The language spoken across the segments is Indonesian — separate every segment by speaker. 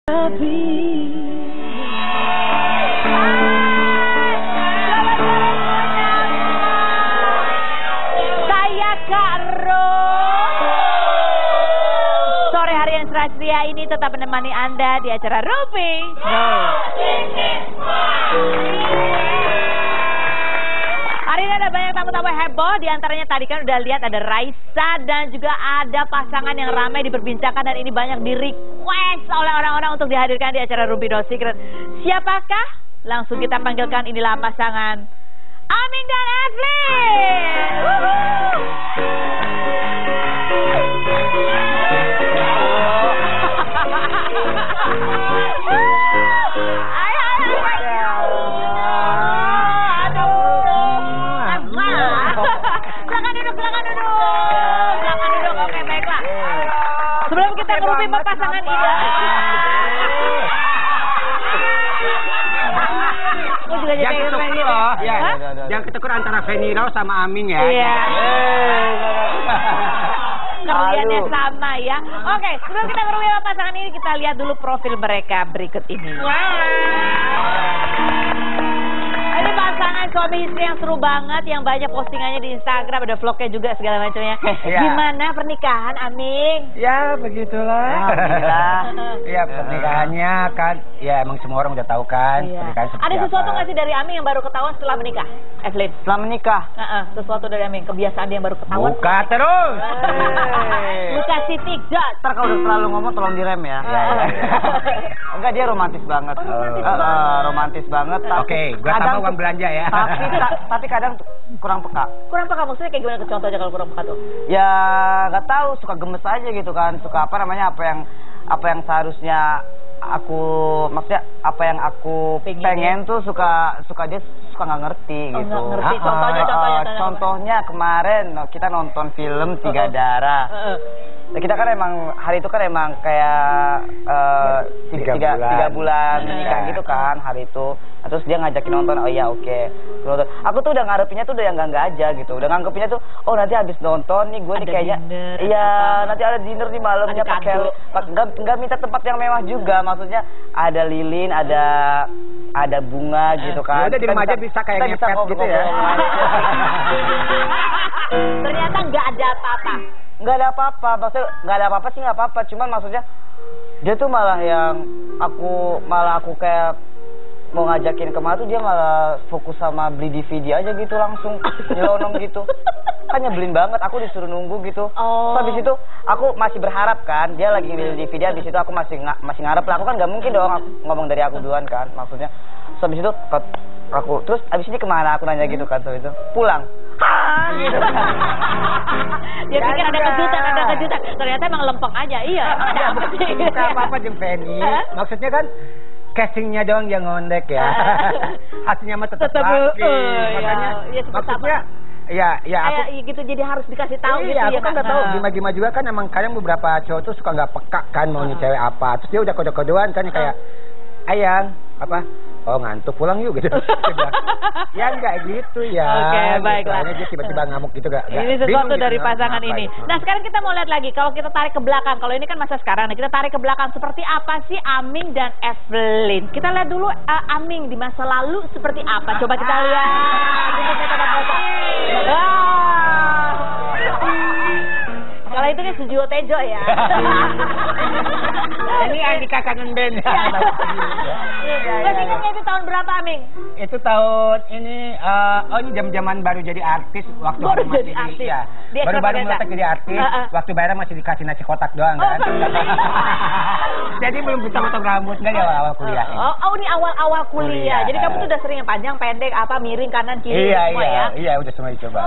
Speaker 1: Saya Kak Ro. Sore hari yang ceria ini tetap menemani Anda di acara Ruby. Hari ini ada banyak tamu-tamu heboh. Di antaranya tadi kan udah lihat ada Raisa dan juga ada pasangan yang ramai diperbincangkan dan ini banyak di request oleh orang-orang untuk dihadirkan di acara Ruby No Secret. Siapakah? Langsung kita panggilkan, inilah pasangan Aming dan Evelyn. Sebelum kita ngerubah pasangan ini,
Speaker 2: yang ketuker antara Feni Rose sama Aming ya.
Speaker 1: Iya. Kerjanya sama ya. Oke, sebelum kita ngerubah pasangan ini, kita lihat dulu profil mereka berikut ini. Ini pasangan suami istri yang seru banget, yang banyak postingannya di Instagram, ada vlognya juga segala macamnya. Gimana pernikahan, Aming?
Speaker 2: Ya begitulah. Alhamdulillah. Ya pernikahannya kan, ya emang semua orang udah tahu kan. Pernikahan seperti
Speaker 1: ada sesuatu
Speaker 2: apa.
Speaker 1: nggak sih dari Aming yang baru ketahuan setelah menikah, Evelyn?
Speaker 3: Setelah menikah?
Speaker 1: Sesuatu dari Aming, kebiasaan dia yang baru ketahuan.
Speaker 2: Buka terus.
Speaker 1: Buka titik jat.
Speaker 3: Ntar kalau udah terlalu ngomong tolong direm ya. Enggak, dia romantis banget. Romantis banget.
Speaker 2: Oke, gua tambah uang belanja ya.
Speaker 3: Tapi kadang kurang peka.
Speaker 1: Kurang peka maksudnya kayak gimana, contoh aja kalau kurang peka tuh?
Speaker 3: Ya nggak tahu, suka gemes aja gitu kan. Suka apa namanya, apa yang seharusnya aku, maksudnya apa yang aku pengen tuh suka dia suka nggak ngerti gitu.
Speaker 1: Nggak ngerti.
Speaker 3: Contohnya kemarin kita nonton film Tiga Darah. Kita kan emang hari itu kan emang kayak tiga bulan nikah gitu kan hari itu. Nah, terus dia ngajakin nonton, oh iya oke. Aku tuh udah ngarepinnya tuh udah yang enggak aja gitu. Udah nganggepinnya tuh, oh nanti habis nonton nih gue nih kayaknya iya nanti ada dinner di malamnya pakai enggak minta tempat yang mewah juga. Maksudnya ada lilin, ada bunga gitu kan.
Speaker 2: Ya udah di rumah aja bisa kayak ngepet gitu ya.
Speaker 1: Ternyata nggak ada apa-apa.
Speaker 3: Nggak ada apa-apa, maksudnya nggak ada apa-apa sih nggak apa-apa, cuman maksudnya dia tuh malah yang aku kayak mau ngajakin kemana tuh dia malah fokus sama beli DVD aja gitu langsung nyelonong gitu, kan nyebelin banget, aku disuruh nunggu gitu. So, habis itu aku masih berharap kan dia lagi beli DVD, habis itu aku masih ngarep lah, aku kan nggak mungkin dong ngomong dari aku duluan kan maksudnya. So, habis itu aku terus habis ini kemana aku nanya gitu kan, so itu pulang. Gitu.
Speaker 1: Dia pikir ada kejutan. Ternyata emang lempeng aja. Iya.
Speaker 2: Bukan apa-apa Jeng Feni. Maksudnya kan casingnya doang yang ngondek ya. Hasilnya mah tetap laki. Makanya maksudnya ya aku
Speaker 1: gitu, jadi harus dikasih tahu gitu ya.
Speaker 2: Aku kan nggak tahu gimana juga kan, emang kadang beberapa cowok tuh suka nggak peka kan maunya cewek apa. Terus dia udah kode-kodean kan kayak ayang apa? Oh ngantuk pulang yuk gitu. Ya enggak gitu ya.
Speaker 1: Oke, baiklah.
Speaker 2: Dia tiba-tiba ngamuk gitu gak.
Speaker 1: Ini sesuatu dari pasangan ini. Nah sekarang kita mau lihat lagi. Kalau kita tarik ke belakang, kalau ini kan masa sekarang, nah kita tarik ke belakang seperti apa sih Aming dan Evelyn. Kita lihat dulu Aming di masa lalu seperti apa. Coba kita lihat. Kalau itu kan Sujiwo Tejo ya.
Speaker 2: Ini Andika Kangen Band.
Speaker 1: Masih ingatnya itu tahun berapa, Aming?
Speaker 2: Itu tahun ini, ini jam-jaman baru jadi artis. Waktu
Speaker 1: baru
Speaker 2: masih
Speaker 1: jadi artis.
Speaker 2: Baru meletak jadi artis. Waktu bayar masih dikasih nasi kotak doang kan. Jadi belum bisa potong rambut kan di awal-awal kuliah.
Speaker 1: Ini awal-awal kuliah. Jadi kamu tuh udah sering yang panjang, pendek, apa miring, kanan, kiri semua ya? Iya,
Speaker 2: udah semua dicoba.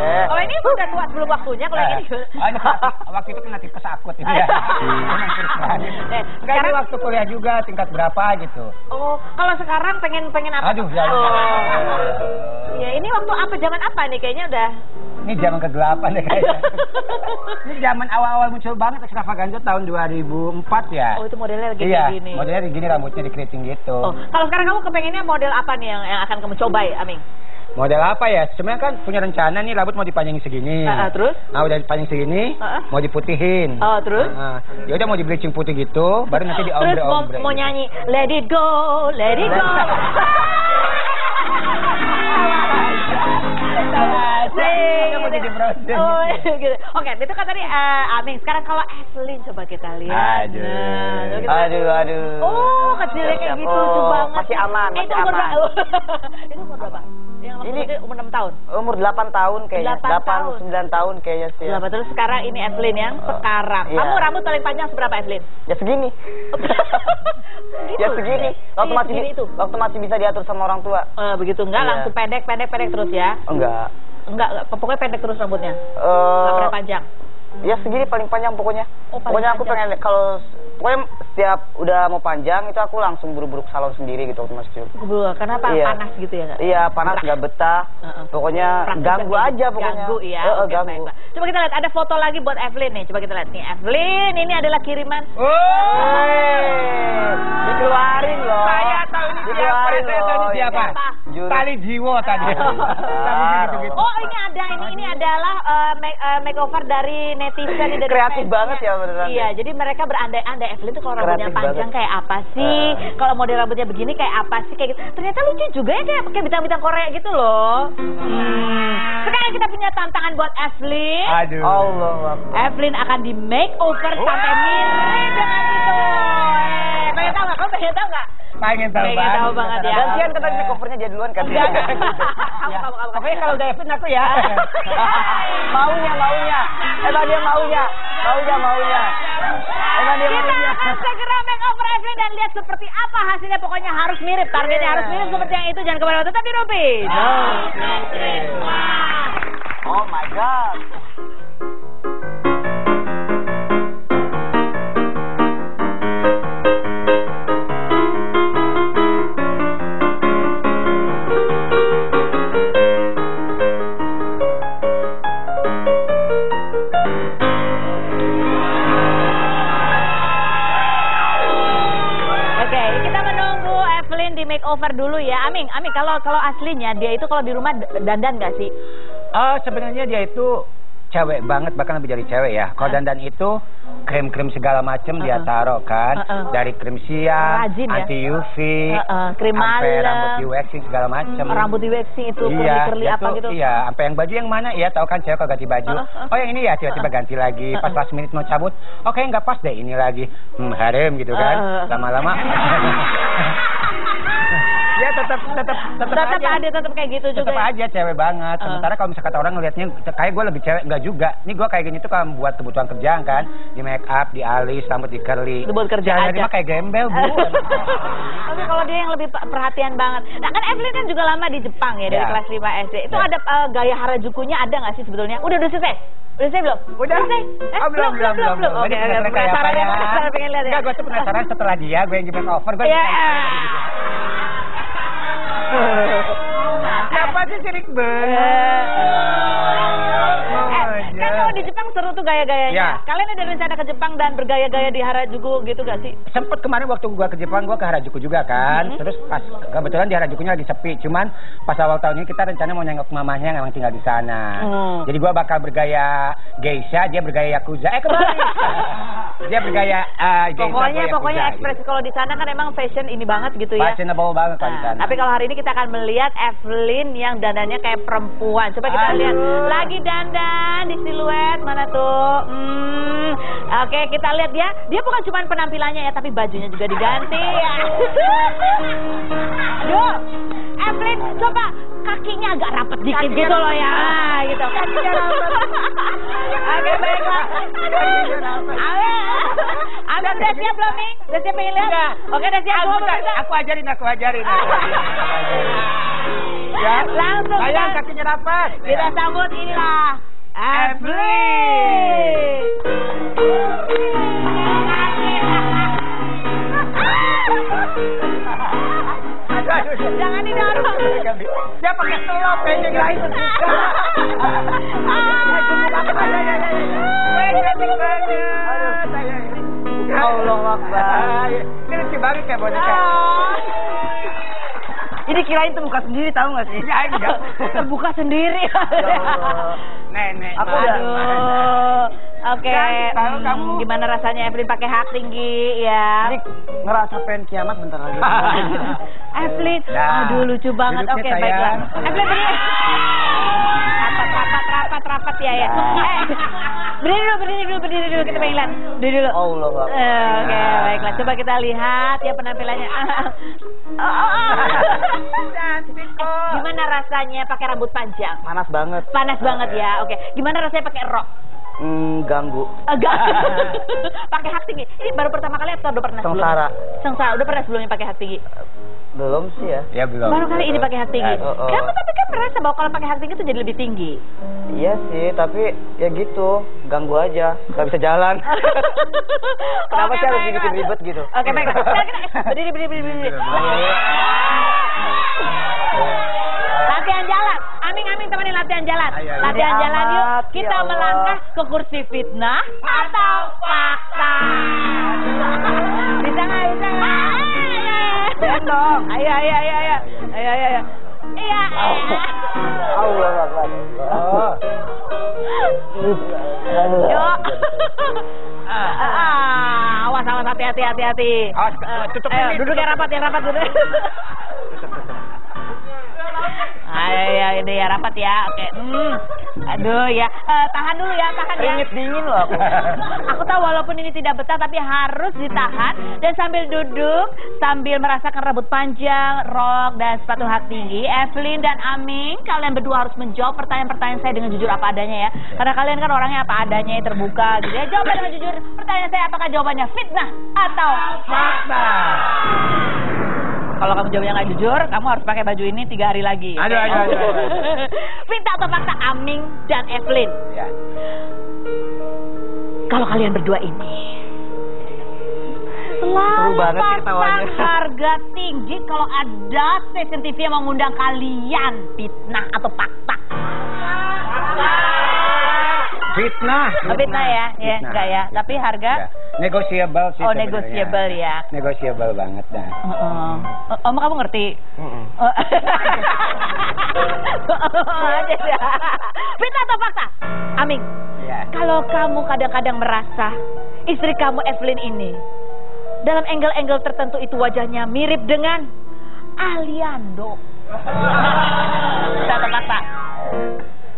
Speaker 1: Kalau ini udah tua sebelum waktunya, kalau ini
Speaker 2: waktu itu kena tipes akut ini ya. Enggak, ini waktu kuliah juga tingkat berapa gitu.
Speaker 1: Kalau sekarang pengen apa?
Speaker 2: Aduh, ya.
Speaker 1: Ya, ini waktu apa, zaman apa nih kayaknya udah?
Speaker 2: Ini zaman ke-8 deh kayaknya. Ini zaman awal-awal muncul banget extravaganza tahun 2004 ya.
Speaker 1: Oh, itu modelnya lagi gini.
Speaker 2: Modelnya gini, rambutnya dikeriting gitu.
Speaker 1: Kalau sekarang kamu kepengennya model apa nih yang akan kamu coba, Aming?
Speaker 2: Model apa ya? Sebenarnya kan punya rencana nih rambut mau dipanjangin segini.
Speaker 1: Terus?
Speaker 2: Nah, udah dipanjang segini, mau diputihin.
Speaker 1: Oh, terus?
Speaker 2: Ya udah mau di bleaching putih gitu, baru nanti
Speaker 1: Terus
Speaker 2: diombre-ombre.
Speaker 1: mau nyanyi Let It Go, Let It Go. Gitu. Oke, itu kan tadi Aming. Sekarang kalau Evelyn coba kita lihat.
Speaker 3: Aduh.
Speaker 1: Oh, kecilnya kayak gitu, lucu banget.
Speaker 3: Masih aman,
Speaker 1: Itu
Speaker 3: masih
Speaker 1: umur
Speaker 3: aman.
Speaker 1: Itu umur berapa? Yang
Speaker 3: Ini
Speaker 1: umur 6 tahun.
Speaker 3: Umur 8 tahun kayaknya. 9 tahun kayaknya sih.
Speaker 1: 8 terus sekarang ini Evelyn yang sekarang.
Speaker 3: Iya.
Speaker 1: Kamu rambut paling panjang seberapa, Evelyn?
Speaker 3: Ya segini.
Speaker 1: Gitu.
Speaker 3: Ya segini. Waktu masih bisa diatur sama orang tua.
Speaker 1: Begitu enggak
Speaker 3: Iya.
Speaker 1: langsung pendek terus ya?
Speaker 3: Enggak.
Speaker 1: Enggak, pokoknya pendek terus rambutnya. Enggak pernah panjang.
Speaker 3: Ya segini paling panjang pokoknya.
Speaker 1: Oh, paling
Speaker 3: pokoknya aku
Speaker 1: panjang.
Speaker 3: pengen pokoknya setiap udah mau panjang itu aku langsung buru-buru ke salon sendiri gitu waktu masih kecil.
Speaker 1: Kenapa?
Speaker 3: Iya.
Speaker 1: Panas gitu ya?
Speaker 3: Iya, panas nggak betah. Pokoknya
Speaker 1: Praktis
Speaker 3: ganggu
Speaker 1: kan?
Speaker 3: aja pokoknya.
Speaker 1: Ganggu ya. Oke,
Speaker 3: ganggu.
Speaker 1: baik. Coba kita lihat ada foto lagi buat Evelyn nih. Coba kita lihat nih. Evelyn, ini adalah kiriman.
Speaker 3: Dikeluarin loh.
Speaker 2: Saya tahu ini siapa. Tali jiwa tadi.
Speaker 1: Oh, ini adalah makeover dari netizen dari
Speaker 3: Kreatif
Speaker 1: fans-nya.
Speaker 3: banget ya beneran.
Speaker 1: Iya, jadi mereka berandai-andai Evelyn tuh kalau rambutnya
Speaker 3: Kreatif
Speaker 1: panjang
Speaker 3: banget.
Speaker 1: kayak apa sih? Kalau model rambutnya begini kayak apa sih? Kayak gitu. Ternyata lucu juga ya kayak pakai bintang-bintang Korea gitu loh. Sekarang kita punya tantangan buat Evelyn.
Speaker 2: Aduh.
Speaker 3: Allah.
Speaker 1: Evelyn akan di makeover sampai mirip dengan itu. Pengen tahu nggak? Kamu pengen tahu nggak?
Speaker 2: Pengen
Speaker 1: tahu banget ya.
Speaker 3: Gantian kan tadi makeovernya dia duluan kan.
Speaker 1: Enggak. Kamu.
Speaker 2: Pokoknya kalau udah Evelyn aku ya.
Speaker 3: Maunya. Emang dia maunya. Emang dia
Speaker 1: Kita
Speaker 3: maunya.
Speaker 1: akan segera makeover Evelyn dan lihat seperti apa hasilnya. Pokoknya harus mirip. Targetnya harus mirip seperti yang itu. Jangan kemana-mana. Tetap di Rubin.
Speaker 3: Oh my god.
Speaker 1: Oke, kita menunggu Evelyn di makeover dulu ya. Aming, kalau aslinya dia itu kalau di rumah dandan nggak sih?
Speaker 2: Sebenarnya dia itu cewek banget, bahkan lebih dari cewek ya. Kalau dandan itu krim-krim segala macam dia taruh kan. Dari krim siang,
Speaker 1: Rajin ya?
Speaker 2: anti UV,
Speaker 1: Krim
Speaker 2: sampai
Speaker 1: malam.
Speaker 2: rambut di waxing segala macam.
Speaker 1: Rambut di waxing itu curly-curly
Speaker 2: dia
Speaker 1: apa
Speaker 2: tuh,
Speaker 1: gitu?
Speaker 2: Iya, sampai yang baju yang mana ya, tahu kan cewek kalau ganti baju. Oh yang ini ya, tiba-tiba ganti lagi. Pas last minute mau cabut, oke nggak pas deh ini lagi. Harem gitu kan. Lama-lama. Ya tetap
Speaker 1: Tetap kayak gitu juga.
Speaker 2: Tetap aja cewek banget. Sementara kalau misalkan orang ngelihatnya kayak gue lebih cewek, enggak juga. Ini gue kayak gini tuh kan buat kebutuhan kerjaan kan, di make up, di alis, rambut di curly.
Speaker 1: Buat kerja aja.
Speaker 2: Mah kayak gembel bu.
Speaker 1: Tapi kalau dia yang lebih perhatian banget. Nah kan Evelyn kan juga lama di Jepang ya, dari
Speaker 2: Ya.
Speaker 1: kelas 5 SD. Itu
Speaker 2: Ya.
Speaker 1: ada gaya Harajukunya ada nggak sih sebetulnya? Udah selesai? Udah selesai belum?
Speaker 2: Udah.
Speaker 1: Selesai?
Speaker 2: Belum.
Speaker 1: Oke,
Speaker 2: Penasaran
Speaker 1: penasaran ya, pengen lihat ya.
Speaker 2: Enggak, gue tuh penasaran setelah dia, gue yang di make over, gue
Speaker 1: Iya.
Speaker 2: Siapa sih sirik banget?
Speaker 1: Kan kalau di Jepang seru tuh gaya-gayanya.
Speaker 2: Ya.
Speaker 1: Kalian ada rencana ke Jepang dan bergaya-gaya di Harajuku gitu gak sih?
Speaker 2: Sempet kemarin waktu gua ke Jepang, gua ke Harajuku juga kan. Terus pas kebetulan di Harajukunya lagi sepi. Cuman pas awal tahun ini kita rencana mau nengok mamahnya yang emang tinggal di sana. Jadi gua bakal bergaya geisha, dia bergaya yakuza. Kembali. Dia bergaya geisha.
Speaker 1: Pokoknya ekspresi kalau di sana kan emang fashion ini banget gitu ya.
Speaker 2: Fashionable banget kalau di sana.
Speaker 1: Tapi kalau hari ini kita akan melihat Evelyn yang dandannya kayak perempuan. Coba kita lihat lagi dandan di siluet mana tuh. Oke, kita lihat dia. Dia bukan cuma penampilannya ya, tapi bajunya juga diganti. Aduh, Evelyn coba kakinya agak rapet dikit gitu loh ya, gitu. Oke, baiklah. Amin, udah siap belum, Ming? Udah siap pengen lihat? Oke, udah siap belum?
Speaker 2: Aku ajarin.
Speaker 1: Ya, langsung
Speaker 2: sayang kakinya rapat.
Speaker 1: Kita sambut inilah Evelyn. Jangan didorong.
Speaker 2: Dia pakai selop kayaknya guys.
Speaker 3: Allah Akbar.
Speaker 2: Ini lucu banget kayak boneka.
Speaker 3: Ini kirain terbuka sendiri tahu nggak sih?
Speaker 2: Ya enggak.
Speaker 1: Terbuka sendiri.
Speaker 2: Nenek.
Speaker 3: Aku
Speaker 1: Aduh. Oke.
Speaker 2: Tahu kamu.
Speaker 1: Gimana rasanya Evelyn pakai hak tinggi ya?
Speaker 3: Jadi ngerasa pengen kiamat bentar lagi.
Speaker 1: Evelyn,
Speaker 2: Nah,
Speaker 1: aduh lucu banget.
Speaker 2: duduknya
Speaker 1: Oke,
Speaker 2: sayang.
Speaker 1: baiklah. Evelyn berdiri. Rapat ya ya. Berdiri dulu kita pengen lihat. Berdiri dulu.
Speaker 3: Allah.
Speaker 1: Oke, baiklah. Coba kita lihat ya penampilannya. Gimana rasanya pakai rambut panjang?
Speaker 3: Panas banget.
Speaker 1: Panas banget ya. Oke. Gimana rasanya pakai rok?
Speaker 3: Ganggu.
Speaker 1: Agak. Pakai hak tinggi. Ini baru pertama kali atau udah pernah sebelumnya? Sengsara. Udah pernah sebelumnya pakai hak tinggi?
Speaker 3: Belum sih ya.
Speaker 2: Ya belum.
Speaker 1: Baru kali ini pakai hak tinggi.
Speaker 3: Oh.
Speaker 1: Kamu tapi kan merasa bahwa kalau pakai hak tinggi itu jadi lebih tinggi.
Speaker 3: Iya sih, tapi ya gitu, ganggu aja, nggak bisa jalan. Kenapa
Speaker 1: Oke,
Speaker 3: sih harus
Speaker 1: baiklah.
Speaker 3: bikin ribet gitu?
Speaker 1: Oke, baik. Berdiri. Latihan jalan. Aming temenin latihan jalan.
Speaker 2: Ayo.
Speaker 1: Latihan
Speaker 3: Ini
Speaker 1: jalan yuk.
Speaker 3: amat,
Speaker 1: Kita
Speaker 3: ya Allah.
Speaker 1: melangkah ke kursi fitnah atau fakta. Bisa nggak?
Speaker 3: Bisa dong.
Speaker 1: Ayo. Iya.
Speaker 3: Allah Akbar.
Speaker 2: Oh.
Speaker 1: Yuk. Awas hati-hati.
Speaker 2: Tutup
Speaker 1: Ayo,
Speaker 2: ini.
Speaker 1: duduk yang rapat duduk. Ayo, ini ya rapat ya. Oke. Aduh ya. Tahan dulu ya, tahan ya.
Speaker 3: Keringet dingin loh aku.
Speaker 1: Aku tahu walaupun ini tidak betah tapi harus ditahan dan sambil duduk sambil merasakan rambut panjang, rok dan sepatu hak tinggi. Evelyn dan Aming, kalian berdua harus menjawab pertanyaan-pertanyaan saya dengan jujur apa adanya ya. Karena kalian kan orangnya apa adanya, terbuka gitu ya. Jawab dengan jujur. Pertanyaan saya apakah jawabannya fitnah atau fakta? Kalau kamu jawabnya nggak jujur, kamu harus pakai baju ini 3 hari lagi.
Speaker 2: Aduh.
Speaker 1: Fitnah atau fakta, Aming dan Evelyn?
Speaker 2: Ya.
Speaker 1: Kalau kalian berdua ini
Speaker 3: Seru banget sih ketawanya.
Speaker 1: harga tinggi kalau ada stasiun TV yang mengundang kalian, fitnah atau fakta?
Speaker 2: Fitnah.
Speaker 1: Fitnah ya, ya
Speaker 2: Fitnah.
Speaker 1: enggak ya. Tapi harga
Speaker 2: Ya. Negotiable sih.
Speaker 1: oh
Speaker 2: sebenarnya.
Speaker 1: negotiable ya.
Speaker 2: Negotiable banget dah.
Speaker 1: Om kamu ngerti? Fitnah atau fakta? Aming.
Speaker 2: Ya.
Speaker 1: Kalau kamu kadang-kadang merasa istri kamu Evelyn ini dalam angle-angle tertentu itu wajahnya mirip dengan Aliando. Fitnah atau fakta?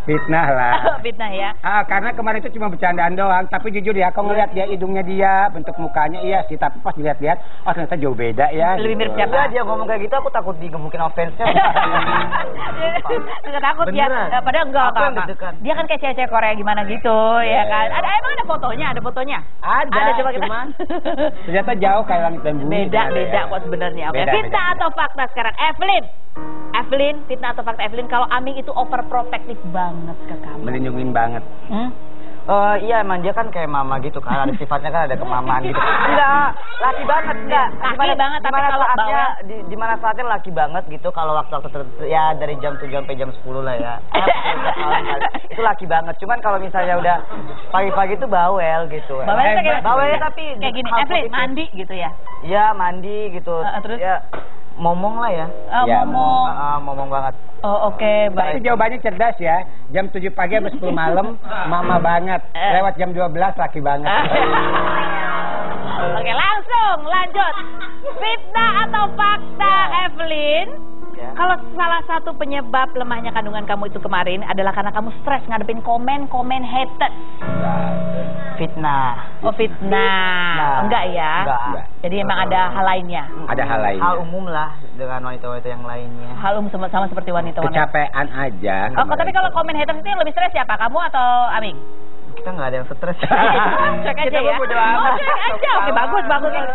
Speaker 2: Fitnah lah.
Speaker 1: Fitnah ya.
Speaker 2: Karena kemarin itu cuma bercandaan doang, tapi jujur ya, kalau ngeliat dia hidungnya dia, bentuk mukanya iya sih, tapi pas dilihat-lihat, oh ternyata jauh beda ya.
Speaker 1: Lebih mirip siapa?
Speaker 3: Enggak, dia ngomong kayak gitu aku takut digebukin offense-nya.
Speaker 1: Enggak takut ya.
Speaker 3: Beneran?
Speaker 1: Padahal enggak
Speaker 3: Aku yang
Speaker 1: Kak.
Speaker 3: deg-degan.
Speaker 1: Dia kan kayak cewek-cewek Korea gimana gitu ya kan. Emang ada fotonya? Ada coba kita.
Speaker 2: cuman ternyata jauh kayak langit dan bumi.
Speaker 1: Beda kok sebenarnya. Oke,
Speaker 2: Beda,
Speaker 1: fitnah
Speaker 2: beda.
Speaker 1: atau fakta sekarang? Evelyn, fitnah atau fakta Evelyn kalau Aming itu overprotective banget ke kamu.
Speaker 2: Melindungin banget.
Speaker 3: Iya emang dia kan kayak mama gitu kan, ada sifatnya kan ada kemamaan gitu. Enggak, laki banget enggak.
Speaker 1: Laki banget, tapi kalau
Speaker 3: saatnya
Speaker 1: bawa-
Speaker 3: di mana saatnya laki banget gitu kalau waktu-waktu tertentu ya dari jam 7 sampai jam 10 lah ya. Itu laki banget. Cuman kalau misalnya udah pagi-pagi itu bawel gitu.
Speaker 1: Bawelnya kayak
Speaker 3: Bawelnya tapi
Speaker 1: kayak gini,
Speaker 3: hal
Speaker 1: Evelyn
Speaker 3: positif.
Speaker 1: mandi gitu ya.
Speaker 3: Iya, mandi gitu.
Speaker 1: Terus?
Speaker 3: Ya momong lah ya.
Speaker 2: Ya,
Speaker 1: Ngomong.
Speaker 3: Momong banget.
Speaker 1: Oh, oke,
Speaker 2: Tapi
Speaker 1: baik.
Speaker 2: jawabannya cerdas ya. Jam 7 pagi sampai 10 malam, mama banget. Lewat jam 12, laki banget.
Speaker 1: Oke, langsung lanjut. Fitnah atau fakta, Evelyn?
Speaker 3: Ya.
Speaker 1: Kalau salah satu penyebab lemahnya kandungan kamu itu kemarin adalah karena kamu stres ngadepin komen haters.
Speaker 3: Fitnah.
Speaker 1: Oh, fitnah.
Speaker 3: Nah,
Speaker 1: Enggak ya?
Speaker 3: enggak.
Speaker 1: Jadi emang ada hal lainnya.
Speaker 2: Ada hal lainnya.
Speaker 3: Hal umum lah dengan wanita-wanita yang lainnya.
Speaker 1: Hal umum sama seperti wanita-wanita.
Speaker 2: Kecapean aja.
Speaker 1: Oh, tapi kalau komen haters itu yang lebih stres siapa? Kamu atau Aming?
Speaker 3: Kita nggak ada yang stres.
Speaker 1: Cek aja ya.
Speaker 3: bodo
Speaker 1: Oh,
Speaker 3: amat.
Speaker 1: cek aja. Oke, bagus.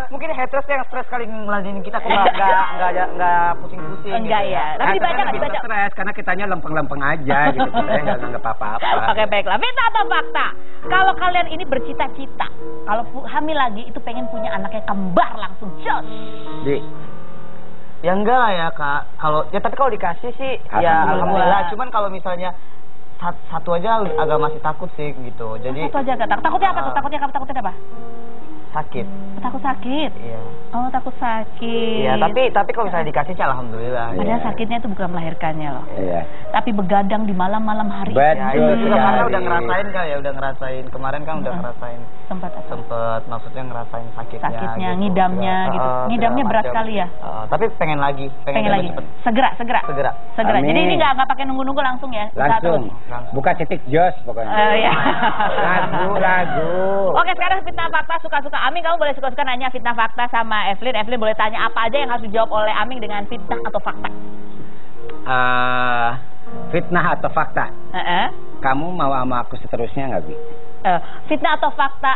Speaker 3: Mungkin haters yang stres kali ngeladenin kita kok nggak pusing-pusing.
Speaker 1: Enggak
Speaker 3: gitu
Speaker 1: ya. Tapi dibaca nggak dibaca?
Speaker 2: Stres karena kitanya lempeng-lempeng aja gitu. Kita nggak nganggap apa-apa.
Speaker 1: Oke, baiklah. Fitnah atau fakta? Kalau kalian ini bercita-cita, kalau hamil lagi itu pengen punya anaknya kembar langsung jos.
Speaker 2: Di,
Speaker 3: Ya enggak lah ya kak. Tapi kalau dikasih sih ya alhamdulillah. Cuman kalau misalnya satu aja agak masih takut sih gitu. Jadi
Speaker 1: Satu aja kata. Takutnya apa tuh? Takutnya apa?
Speaker 3: sakit.
Speaker 1: Takut sakit?
Speaker 3: Iya.
Speaker 1: Oh, takut sakit.
Speaker 3: Iya, tapi kalau misalnya dikasih sih alhamdulillah.
Speaker 1: Padahal sakitnya itu bukan melahirkannya loh.
Speaker 2: Iya.
Speaker 1: Tapi begadang di malam-malam hari.
Speaker 2: Betul.
Speaker 3: Ya itu juga karena
Speaker 2: sekali.
Speaker 3: udah ngerasain kali ya, udah ngerasain. Kemarin kan udah ngerasain.
Speaker 1: Sempat apa?
Speaker 3: Sempet maksudnya ngerasain sakitnya gitu.
Speaker 1: Ngidamnya gitu. Ngidamnya berat sekali ya?
Speaker 3: Tapi pengen lagi.
Speaker 1: Pengen lagi.
Speaker 3: Cepet.
Speaker 1: Segera.
Speaker 2: Amin.
Speaker 1: Jadi ini nggak pakai nunggu-nunggu langsung ya?
Speaker 2: Langsung. Buka titik jos pokoknya.
Speaker 1: Iya.
Speaker 2: Lagu.
Speaker 1: Oke, sekarang fitnah fakta suka-suka Aming. Kamu boleh suka-suka nanya fitnah fakta sama Evelyn. Evelyn boleh tanya apa aja yang harus dijawab oleh Aming dengan fitnah atau fakta.
Speaker 2: Fitnah atau fakta? Kamu mau sama aku seterusnya nggak, Bi?
Speaker 1: Fitnah atau fakta,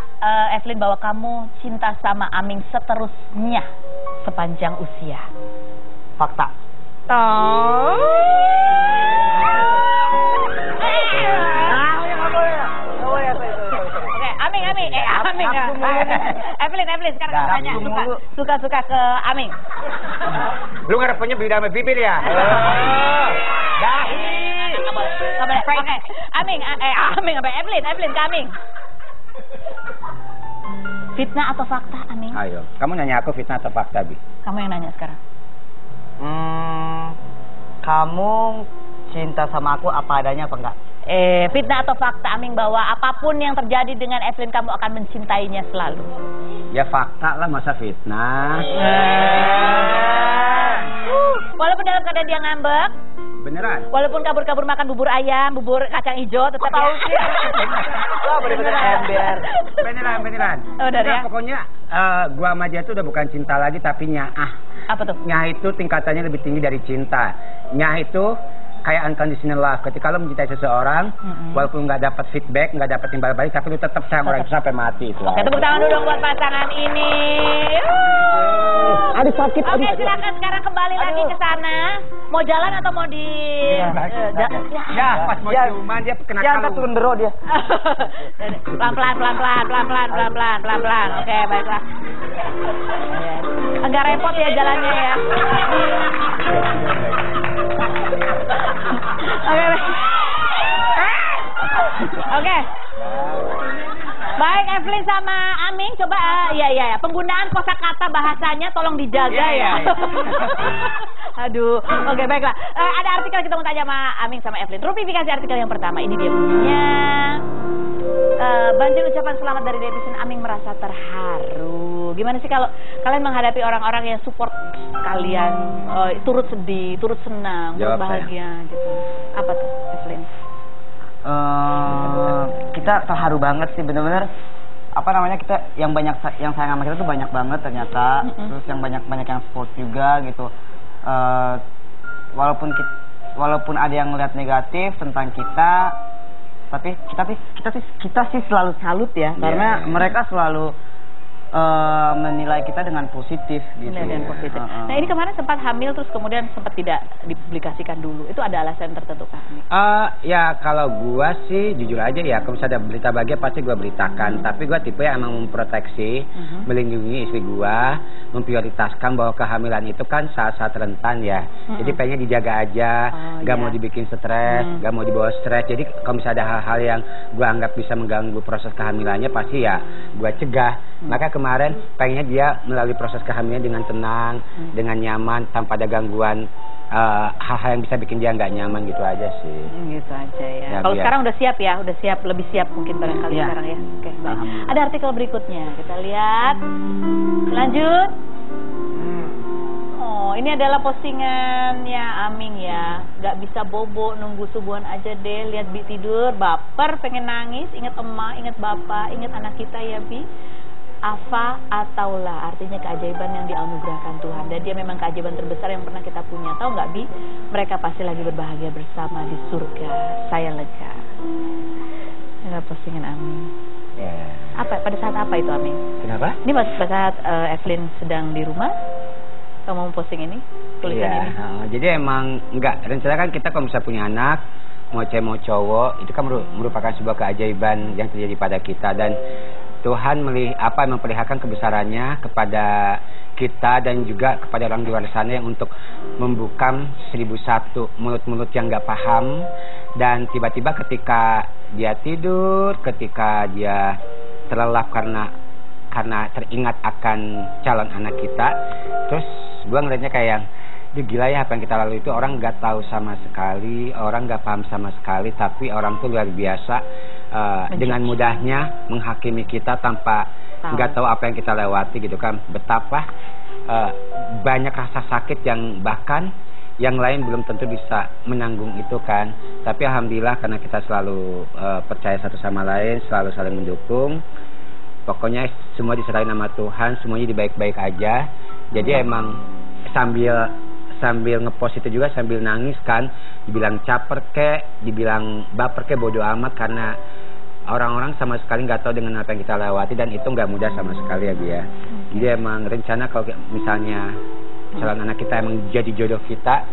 Speaker 1: Evelyn, bahwa kamu cinta sama Aming seterusnya sepanjang usia?
Speaker 3: Fakta.
Speaker 1: Oh. Oke, Aming. Evelyn, sekarang kamu tanya suka-suka ke Aming.
Speaker 2: Lu ngarepnya beda sama bibir ya? Dahi.
Speaker 1: Oke, Aming apa Evelyn ke Aming. Fitnah atau fakta, Aming?
Speaker 2: Ayo, kamu nanya aku fitnah atau fakta, Bi?
Speaker 1: Kamu yang nanya sekarang.
Speaker 3: Kamu cinta sama aku apa adanya apa enggak?
Speaker 1: Fitnah atau fakta, Aming, bahwa apapun yang terjadi dengan Evelyn kamu akan mencintainya selalu?
Speaker 2: Ya fakta lah, masa fitnah.
Speaker 1: Walaupun dalam keadaan dia ngambek,
Speaker 2: Beneran?
Speaker 1: walaupun kabur-kabur makan bubur ayam, bubur kacang hijau, tetap
Speaker 3: tahu sih? Wah, bener-bener ember.
Speaker 2: Beneran.
Speaker 1: Oh, udah ya?
Speaker 2: Pokoknya gua sama dia tuh udah bukan cinta lagi tapi nyaah.
Speaker 1: Apa tuh?
Speaker 2: Nyah itu tingkatannya lebih tinggi dari cinta. Nyah itu kayak unconditional love. Ketika lo mencintai seseorang, walaupun nggak dapat feedback, nggak dapat timbal balik, tapi lo tetap sayang orang itu sampai mati. Itu.
Speaker 1: Oke, tepuk tangan dulu dong buat pasangan ini.
Speaker 2: Aduh sakit.
Speaker 1: Oke, silakan sekarang kembali lagi ke sana. Mau jalan atau mau di?
Speaker 2: Ya, pas mau ciuman dia kena
Speaker 3: Dia angkat turun dero dia.
Speaker 1: Pelan-pelan. Oke, baiklah. Agak repot ya jalannya ya. Oke. Baik, Evelyn sama Aming, coba ya. Penggunaan kosakata bahasanya tolong dijaga ya. Aduh, oke baiklah. Ada artikel kita mau tanya sama Aming sama Evelyn. Rupi kasih artikel yang pertama. Ini dia bunyinya. Banjir ucapan selamat dari netizen, Aming merasa terharu. Gimana sih kalau kalian menghadapi orang-orang yang support kalian, turut sedih, turut senang, turut bahagia gitu? Apa tuh, Evelyn?
Speaker 3: Kita terharu banget sih, bener-bener apa namanya, kita yang sayang sama kita tuh banyak banget ternyata. Terus yang banyak yang support juga gitu. Walaupun ada yang ngeliat negatif tentang kita, tapi kita sih selalu salut ya, karena mereka selalu menilai kita dengan positif gitu.
Speaker 1: Dengan positif. Nah, ini kemarin sempat hamil terus kemudian sempat tidak dipublikasikan dulu. Itu ada alasan tertentu kah?
Speaker 2: Ya kalau gua sih jujur aja ya, kalau misalnya ada berita bahagia pasti gua beritakan. Tapi gua tipe yang emang memproteksi, melindungi istri gua, memprioritaskan bahwa kehamilan itu kan saat-saat rentan ya. Jadi pengen dijaga aja, gak mau dibikin stres, gak mau dibawa stres. Jadi kalau misalnya ada hal-hal yang gua anggap bisa mengganggu proses kehamilannya, pasti ya gua cegah. Maka kemarin pengennya dia melalui proses kehamilan dengan tenang, dengan nyaman, tanpa ada gangguan hal-hal yang bisa bikin dia nggak nyaman gitu aja sih.
Speaker 1: Gitu aja ya. Kalau sekarang udah siap ya, lebih siap mungkin barangkali sekarang ya. Oke, baik. Ada artikel berikutnya, kita lihat. Lanjut. Oh, ini adalah postingannya Aming ya. Nggak bisa bobo, nunggu subuhan aja deh. Lihat Bi tidur, baper, pengen nangis, ingat emak, ingat bapak, ingat anak kita ya Bi. Afa ataulah, artinya keajaiban yang dianugerahkan Tuhan, dan dia memang keajaiban terbesar yang pernah kita punya. Tahu nggak Bi? Mereka pasti lagi berbahagia bersama di surga. Saya lega. Ini postingan Aming. Apa? Pada saat apa itu Aming?
Speaker 2: Kenapa?
Speaker 1: Ini pada saat Evelyn sedang di rumah. Kamu mau posting ini? Tulisan ini?
Speaker 2: Jadi emang enggak. Rencana kan kita kalau misalnya punya anak, mau cewek mau cowok, itu kan merupakan sebuah keajaiban yang terjadi pada kita, dan Tuhan memperlihatkan kebesarannya kepada kita dan juga kepada orang di luar sana yang untuk membungkam 1001 mulut-mulut yang nggak paham. Dan tiba-tiba ketika dia tidur, ketika dia terlelap karena karena teringat akan calon anak kita. Terus gue ngeliatnya kayak gila ya, apa yang kita lalui itu orang nggak tahu sama sekali, orang nggak paham sama sekali, tapi orang tuh luar biasa dengan mudahnya menghakimi kita tanpa nggak tahu apa yang kita lewati gitu kan. Betapa banyak rasa sakit yang bahkan yang lain belum tentu bisa menanggung itu kan. Tapi alhamdulillah karena kita selalu percaya satu sama lain, selalu saling mendukung. Pokoknya semua diserahin sama Tuhan, semuanya dibaik-baik aja. Jadi emang sambil ngepost itu juga sambil nangis kan, dibilang caper kek, dibilang baper kek, bodo amat, karena orang-orang sama sekali nggak tahu dengan apa yang kita lewati, dan itu nggak mudah sama sekali ya Bia. Jadi emang rencana kalau misalnya calon anak kita emang jadi jodoh kita,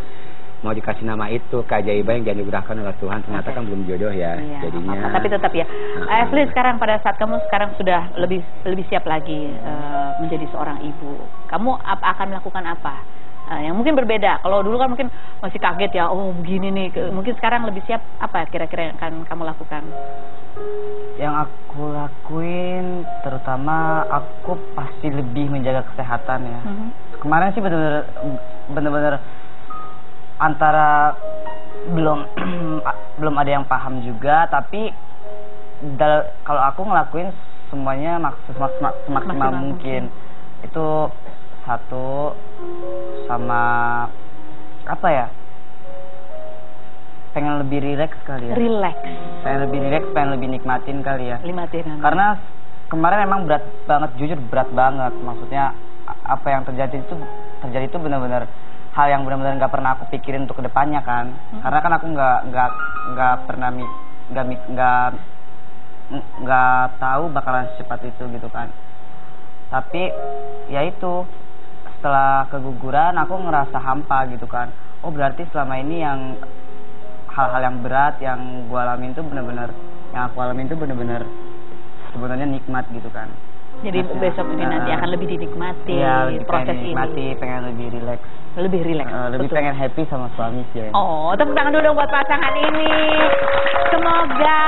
Speaker 2: mau dikasih nama itu keajaiban yang dianugerahkan oleh Tuhan, ternyata kan belum jodoh ya, jadinya.
Speaker 1: Tapi tetap ya, Ashley sekarang pada saat kamu sekarang sudah lebih siap lagi menjadi seorang ibu, kamu akan melakukan apa? Yang mungkin berbeda. Kalau dulu kan mungkin masih kaget ya, oh begini nih. Mungkin sekarang lebih siap, apa kira-kira yang akan kamu lakukan?
Speaker 3: Yang aku lakuin, terutama aku pasti lebih menjaga kesehatan ya. Kemarin sih bener-bener antara belum ada yang paham juga, tapi kalau aku ngelakuin semuanya semaksimal mungkin. Itu satu, sama apa ya, pengen lebih rileks kali ya. Pengen lebih rileks, pengen lebih nikmatin kali ya. Karena kemarin emang berat banget, jujur berat banget. Maksudnya apa yang terjadi itu benar-benar hal yang benar-benar nggak pernah aku pikirin untuk kedepannya kan. Karena kan aku nggak pernah nggak tahu bakalan secepat itu gitu kan. Tapi ya itu, setelah keguguran aku ngerasa hampa gitu kan. Oh berarti selama ini yang hal-hal yang berat yang gue alamin itu benar-benar, yang aku alamin itu benar-benar sebenarnya nikmat gitu kan.
Speaker 1: Jadi besok ini nanti akan lebih dinikmati,
Speaker 3: ya,
Speaker 1: proses ini.
Speaker 3: Pengen lebih rileks. Lebih pengen happy sama suami sih ya.
Speaker 1: Oh, tepuk tangan dulu buat pasangan ini. Semoga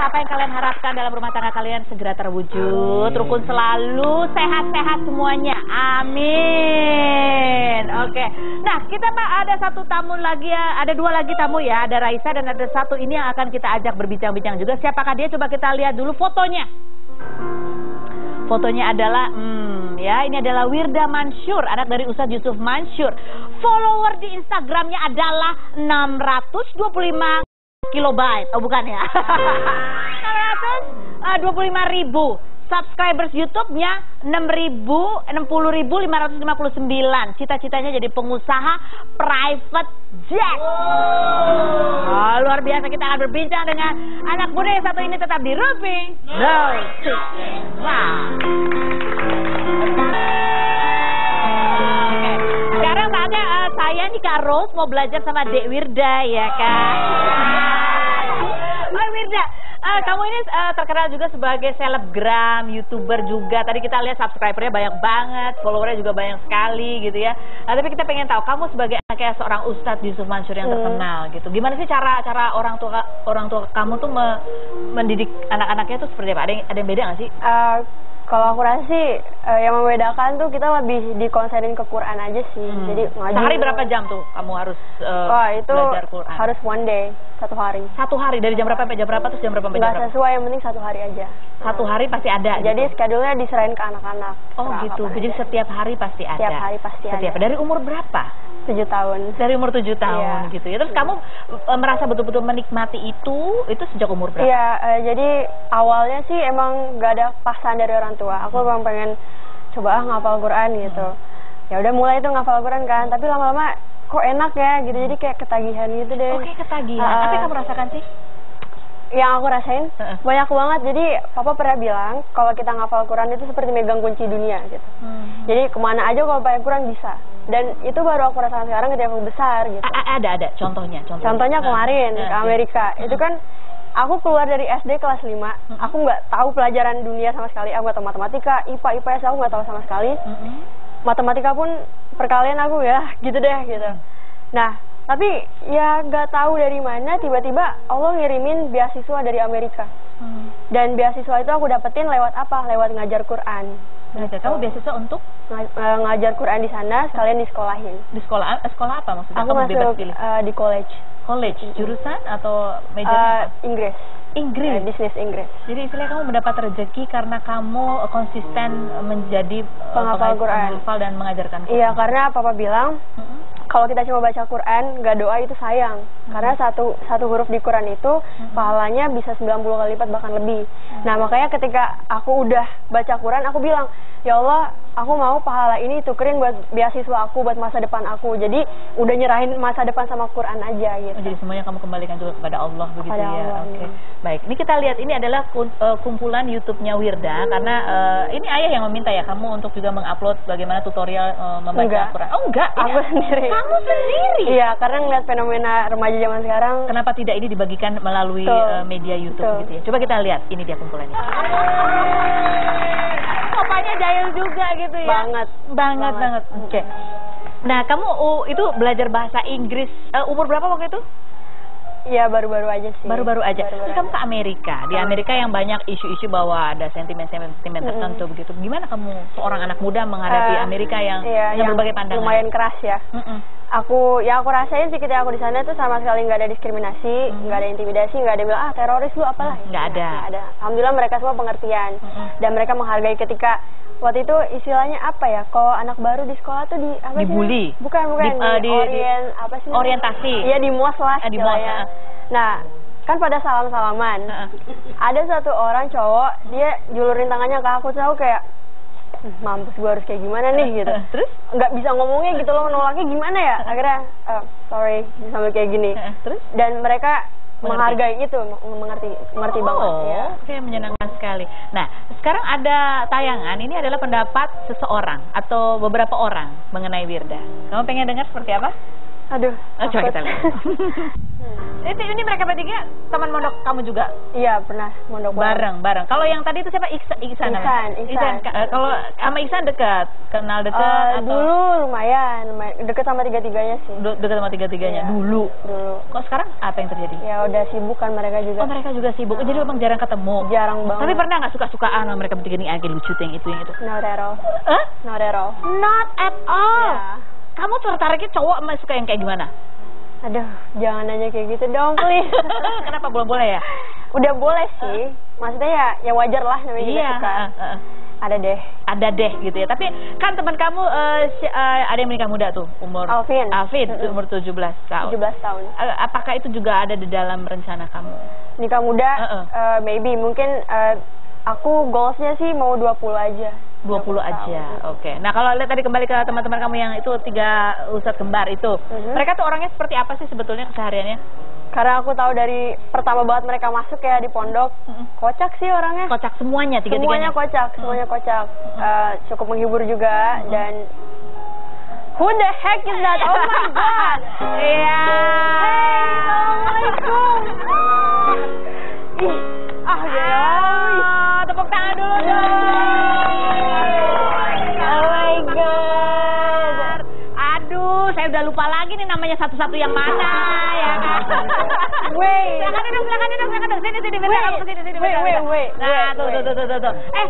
Speaker 1: apa yang kalian harapkan dalam rumah tangga kalian segera terwujud. Rukun selalu, sehat-sehat semuanya. Amin. Oke. Nah, kita ada satu tamu lagi ya, ada dua lagi tamu ya, ada Raisa dan ada satu ini yang akan kita ajak berbincang-bincang juga. Siapakah dia? Coba kita lihat dulu fotonya. Fotonya adalah, ya ini adalah Wirda Mansur, anak dari Ustadz Yusuf Mansur. Follower di Instagramnya adalah 625 kilobyte, oh bukan ya, 625.000. Subscribers YouTube-nya 60.559. Cita-citanya jadi pengusaha private jet. Oh, luar biasa. Kita akan berbincang dengan anak muda yang satu ini. Tetap di Rupi. Sekarang saatnya saya nih Kak Rose mau belajar sama Dek Wirda ya kan. Hai Wirda, kamu ini terkenal juga sebagai selebgram, YouTuber juga. Tadi kita lihat subscribernya banyak banget, followernya juga banyak sekali gitu ya. Nah, tapi kita pengen tahu kamu sebagai kayak seorang Ustadz Yusuf Mansur yang terkenal gitu. Gimana sih cara orang tua kamu tuh mendidik anak-anaknya tuh seperti apa? Ada yang beda nggak sih?
Speaker 4: Kalau aku rasa sih yang membedakan tuh kita lebih dikonsenin ke Quran aja sih. Jadi ngaji.
Speaker 1: Sehari berapa jam tuh kamu harus
Speaker 4: itu
Speaker 1: belajar Quran?
Speaker 4: Harus one day, satu hari.
Speaker 1: Satu hari dari jam berapa sampai jam berapa, terus jam berapa sampai jam berapa?
Speaker 4: Nggak sesuai, yang penting satu hari aja.
Speaker 1: Satu hari pasti ada.
Speaker 4: Jadi
Speaker 1: gitu?
Speaker 4: schedule-nya diserahin ke anak-anak.
Speaker 1: Oh gitu. Jadi setiap hari pasti ada.
Speaker 4: Setiap hari pasti ada.
Speaker 1: Dari umur berapa?
Speaker 4: 7 tahun.
Speaker 1: Dari umur 7 tahun gitu ya. Terus kamu merasa betul-betul menikmati itu sejak umur berapa?
Speaker 4: Iya, jadi awalnya sih emang gak ada paksaan dari orang tua. Aku emang pengen coba ngapal Quran gitu. Ya udah mulai itu ngapal Quran kan, tapi lama-lama kok enak ya gitu. Jadi kayak ketagihan gitu deh.
Speaker 1: Oke, ketagihan. Apa yang kamu rasakan sih?
Speaker 4: Yang aku rasain banyak banget. Jadi papa pernah bilang kalau kita ngapal Quran itu seperti megang kunci dunia gitu. Jadi kemana aja kalau pakai Quran bisa. Dan itu baru aku rasakan sekarang ketika aku besar gitu.
Speaker 1: Ada contohnya.
Speaker 4: Contohnya kemarin ke Amerika. Itu kan aku keluar dari SD kelas 5. Aku nggak tahu pelajaran dunia sama sekali. Aku nggak tahu matematika, IPA, IPS aku nggak tahu sama sekali. Matematika pun perkalian aku ya gitu deh gitu. Nah, tapi ya nggak tahu dari mana tiba-tiba Allah ngirimin beasiswa dari Amerika. Dan beasiswa itu aku dapetin lewat apa? Lewat ngajar Quran.
Speaker 1: Kamu beasiswa untuk
Speaker 4: Ngajar Quran di sana, sekalian disekolahin.
Speaker 1: di sekolah apa maksudnya?
Speaker 4: Aku
Speaker 1: Kamu bebas
Speaker 4: masuk
Speaker 1: pilih.
Speaker 4: di college.
Speaker 1: College, jurusan atau majornya apa?
Speaker 4: Inggris.
Speaker 1: Inggris.
Speaker 4: Bisnis Inggris.
Speaker 1: Jadi istilahnya kamu mendapat rezeki karena kamu konsisten menjadi
Speaker 4: Penghafal Quran.
Speaker 1: penghafal dan mengajarkan Quran.
Speaker 4: Iya, karena papa bilang kalau kita cuma baca Quran, nggak doa itu sayang. Karena satu huruf di Quran itu pahalanya bisa 90 kali lipat bahkan lebih. Nah, makanya ketika aku udah baca Quran, aku bilang, ya Allah, aku mau pahala ini tukerin buat beasiswa aku, buat masa depan aku. Jadi udah nyerahin masa depan sama Quran aja gitu.
Speaker 1: Jadi semuanya kamu kembalikan juga kepada Allah begitu
Speaker 4: Kepada
Speaker 1: ya.
Speaker 4: Allah,
Speaker 1: Oke.
Speaker 4: iya.
Speaker 1: Baik, ini kita lihat ini adalah kumpulan YouTube-nya Wirda karena ini ayah yang meminta ya kamu untuk juga mengupload bagaimana tutorial membaca
Speaker 4: Enggak.
Speaker 1: Quran. Oh enggak,
Speaker 4: Aku sendiri.
Speaker 1: Kamu sendiri.
Speaker 4: Iya, karena ngeliat fenomena remaja zaman sekarang.
Speaker 1: Kenapa tidak ini dibagikan melalui
Speaker 4: Betul.
Speaker 1: media YouTube
Speaker 4: Betul.
Speaker 1: gitu ya? Coba kita lihat, ini dia kumpulannya. Bapaknya jahil juga gitu ya. Banget. Oke. Nah, kamu itu belajar bahasa Inggris umur berapa waktu itu?
Speaker 4: Iya, baru-baru aja sih.
Speaker 1: Baru-baru aja. Terus kamu ke Amerika. Di Amerika yang banyak isu-isu bahwa ada sentimen-sentimen tertentu begitu. Gimana kamu seorang anak muda menghadapi Amerika yang
Speaker 4: Iya,
Speaker 1: dengan berbagai pandangan?
Speaker 4: lumayan keras ya. Aku rasain sih ketika aku di sana tuh sama sekali nggak ada diskriminasi, nggak ada intimidasi, nggak ada bilang teroris lu apalah.
Speaker 1: Nggak ada.
Speaker 4: Nggak ada. Alhamdulillah mereka semua pengertian dan mereka menghargai ketika waktu itu istilahnya apa ya? Kalau anak baru di sekolah tuh di apa sih?
Speaker 1: Dibully.
Speaker 4: Bukan apa sih?
Speaker 1: Orientasi.
Speaker 4: Iya, di MOS lah
Speaker 1: Di MOS,
Speaker 4: istilahnya. Nah, kan pada salam-salaman. Ada satu orang cowok, dia julurin tangannya ke aku, tahu kayak mampus gue harus kayak gimana nih gitu.
Speaker 1: Terus?
Speaker 4: Nggak bisa ngomongnya gitu loh, nolaknya gimana ya? Akhirnya sorry sambil kayak gini.
Speaker 1: Terus?
Speaker 4: Dan mereka menghargai itu, mengerti banget ya.
Speaker 1: Oke, menyenangkan sekali. Nah, sekarang ada tayangan, ini adalah pendapat seseorang atau beberapa orang mengenai Wirda. Kamu pengen dengar seperti apa?
Speaker 4: Aduh,
Speaker 1: Coba
Speaker 4: takut.
Speaker 1: kita lihat. Ini mereka bertiga teman mondok kamu juga?
Speaker 4: Iya, pernah mondok
Speaker 1: Bareng. Kalau yang tadi itu siapa? Iksan namanya?
Speaker 4: Ihsan.
Speaker 1: Kalau sama Iksan dekat? Kenal dekat atau?
Speaker 4: Dulu lumayan deket sama tiga-tiganya sih.
Speaker 1: Dekat sama tiga-tiganya?
Speaker 4: Iya.
Speaker 1: Dulu. Kok sekarang apa yang terjadi?
Speaker 4: Ya udah sibuk kan mereka juga.
Speaker 1: Oh, mereka juga sibuk. Jadi memang jarang ketemu.
Speaker 4: Jarang banget.
Speaker 1: Tapi pernah nggak suka-sukaan sama mereka bertiga nih, agak lucu tuh yang itu yang itu?
Speaker 4: Not at all. Not at all.
Speaker 1: Not at all.
Speaker 4: Ya.
Speaker 1: Kamu tertariknya cowok sama suka yang kayak gimana?
Speaker 4: Aduh, jangan nanya kayak gitu dong, please.
Speaker 1: Kenapa belum boleh ya?
Speaker 4: Udah boleh sih. Maksudnya ya wajar lah namanya juga suka. Ada deh.
Speaker 1: Ada deh gitu ya. Tapi kan teman kamu ada yang menikah muda tuh, umur
Speaker 4: Alvin,
Speaker 1: umur 17 tahun.
Speaker 4: 17 tahun.
Speaker 1: Apakah itu juga ada di dalam rencana kamu?
Speaker 4: Nikah muda, maybe mungkin aku goalsnya sih mau 20 aja.
Speaker 1: 20 aja, oke. Nah, kalau lihat tadi kembali ke teman-teman kamu yang itu 3 ustadz kembar itu, mereka tuh orangnya seperti apa sih sebetulnya kesehariannya?
Speaker 4: Karena aku tahu dari pertama banget mereka masuk ya di pondok, kocak sih orangnya.
Speaker 1: Kocak semuanya,
Speaker 4: Semuanya kocak, cukup menghibur juga dan who the heck is that? Oh my god.
Speaker 1: Iya.
Speaker 4: Hey, assalamualaikum.
Speaker 1: Tepuk tangan dulu dong.
Speaker 4: Oh my god.
Speaker 1: Aduh, saya udah lupa lagi nih namanya satu-satu yang mana ya kan. Silakan duduk. Sini, bentar kamu kesini, sini.
Speaker 4: Wait.
Speaker 1: Nah, tuh.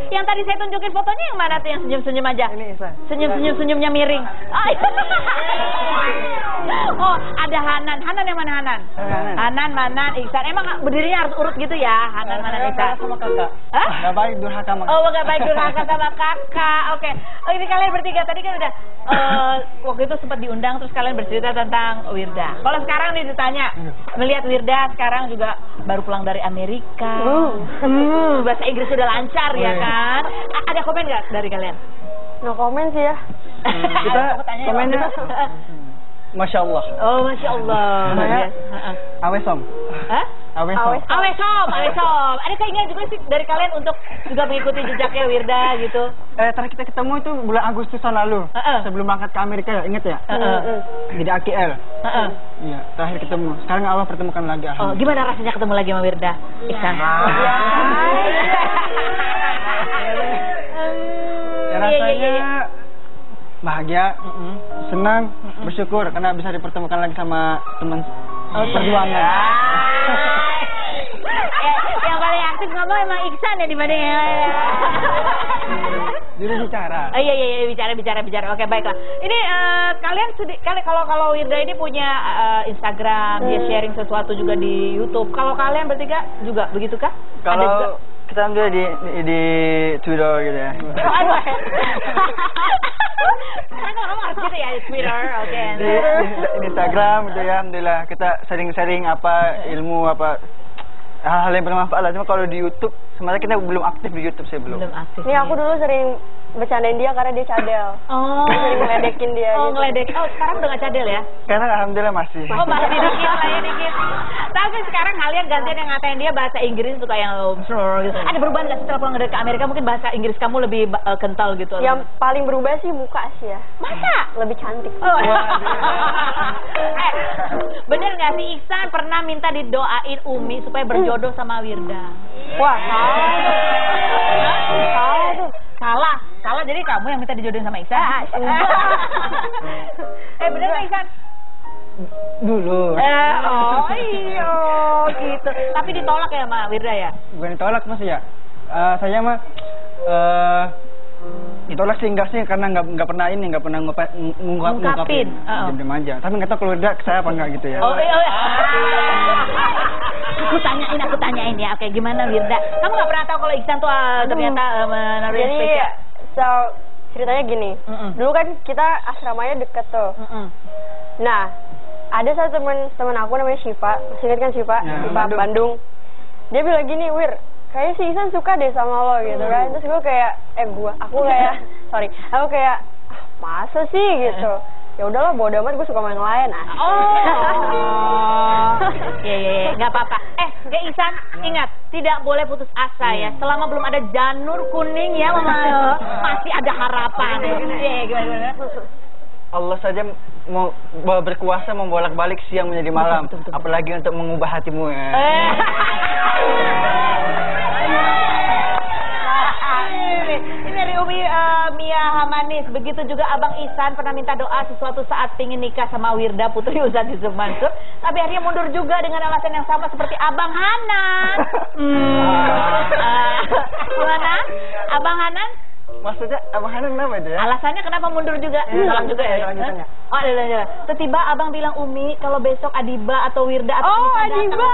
Speaker 1: Yang tadi saya tunjukin fotonya yang mana tuh yang senyum-senyum aja?
Speaker 2: Ini Ihsan.
Speaker 1: Senyumnya miring. Oh, ada Hanan. Hanan yang mana Hanan? Hanan, Manan, Iksan. Emang berdirinya harus urut gitu ya? Hanan, Manan, Iksan.
Speaker 2: Sama kakak.
Speaker 1: Hah?
Speaker 2: Nggak baik durhaka sama
Speaker 1: Oh, nggak baik durhaka sama kakak. Oke. Oh, ini kalian bertiga tadi kan udah waktu itu sempat diundang terus kalian bercerita tentang Wirda. Kalau sekarang nih ditanya, melihat Wirda sekarang juga baru pulang dari Amerika. Bahasa Inggris sudah lancar ya kan? Ada komen nggak dari kalian?
Speaker 4: No comment sih ya.
Speaker 2: Kita komennya Masya Allah.
Speaker 1: Oh, Masya Allah.
Speaker 2: Awesom.
Speaker 1: Hah?
Speaker 2: Awesom.
Speaker 1: Awesom. Ada keinginan juga sih dari kalian untuk juga mengikuti jejaknya Wirda gitu?
Speaker 2: Terakhir kita ketemu itu bulan Agustusan lalu. Sebelum berangkat ke Amerika ya, inget ya? Jadi AKL. Iya, terakhir ketemu. Sekarang Allah pertemukan lagi.
Speaker 1: Oh, gimana rasanya ketemu lagi sama Wirda? Iksan.
Speaker 2: Ya, rasanya bahagia, senang, bersyukur karena bisa dipertemukan lagi sama teman perjuangan.
Speaker 1: Yang paling aktif ngomong emang Iksan ya dibanding
Speaker 5: Juru bicara.
Speaker 1: Iya bicara. Oke, baiklah. Ini kalian kalau Wirda ini punya Instagram, dia sharing sesuatu juga di YouTube. Kalau kalian bertiga juga begitu kah?
Speaker 3: Kalau kita ambil di Twitter gitu ya.
Speaker 1: Sekarang kalau kamu harus gitu ya di Twitter, oke.
Speaker 3: Di Instagram gitu ya, alhamdulillah kita sering-sering apa ilmu apa hal-hal yang bermanfaat lah. Cuma kalau di YouTube sebenarnya kita belum aktif di YouTube, saya belum.
Speaker 1: Belum aktif.
Speaker 4: Nih aku dulu sering bercandain dia karena dia cadel.
Speaker 1: Oh.
Speaker 4: Sering ngeledekin dia.
Speaker 1: Oh,
Speaker 4: gitu.
Speaker 1: ngeledek. Oh, sekarang udah gak cadel ya?
Speaker 3: Karena alhamdulillah masih.
Speaker 1: Oh, masih dikit. Tapi sekarang kalian gantian yang ngatain dia bahasa Inggris suka yang gitu. Ada perubahan nggak setelah pulang dari ke Amerika? Mungkin bahasa Inggris kamu lebih kental gitu.
Speaker 4: Yang paling berubah sih muka sih ya.
Speaker 1: Masa?
Speaker 4: Lebih cantik.
Speaker 1: Oh. Bener nggak sih Iksan pernah minta didoain Umi supaya berjodoh sama Wirda?
Speaker 4: Wah, salah tuh.
Speaker 1: Salah jadi kamu yang minta dijodohin sama Iksan? Bener nggak Iksan?
Speaker 5: Dulu.
Speaker 1: Oh iya gitu. Tapi ditolak ya sama Wirda ya?
Speaker 5: Bukan ditolak Mas ya. Saya mah ditolak sih enggak sih karena nggak pernah ngungkapin. Diam aja. Tapi nggak tahu kalau udah saya apa enggak gitu ya.
Speaker 1: Oh iya. Aku tanyain ya. Oke, gimana Wirda? Kamu nggak pernah tahu kalau Iksan tuh ternyata menaruh yang
Speaker 4: Jadi,
Speaker 1: spesial?
Speaker 4: ceritanya gini. Dulu kan kita asramanya deket tuh. Nah, ada satu teman aku namanya Syifa. Masih ingat kan Syifa?
Speaker 5: Ya,
Speaker 4: Syifa Bandung. Dia bilang gini, Wir, kayaknya si Iksan suka deh sama lo gitu kan. Terus gue kayak, aku kayak, masa sih gitu. Ya udahlah, bodo amat, gue suka main lain.
Speaker 1: Iya, nggak apa-apa. Iksan, ingat, tidak boleh putus asa ya. Selama belum ada janur kuning ya, Mama, masih ada harapan. Gimana?
Speaker 3: Allah saja mau berkuasa membolak-balik siang menjadi malam, betul. Apalagi untuk mengubah hatimu ya.
Speaker 1: Ini dari Umi Mia Hamanis. Begitu juga Abang Ihsan pernah minta doa sesuatu saat pingin nikah sama Wirda Putri Ustadz Yusuf Mansur, tapi akhirnya mundur juga dengan alasan yang sama seperti Abang Hanan. Gimana? Abang Hanan?
Speaker 3: Maksudnya Abang Hanan kenapa itu ya?
Speaker 1: Alasannya kenapa mundur juga? Salah juga ya? Oh, ada. Tiba-tiba Abang bilang Umi kalau besok Adiba atau Wirda atau
Speaker 4: Adiba.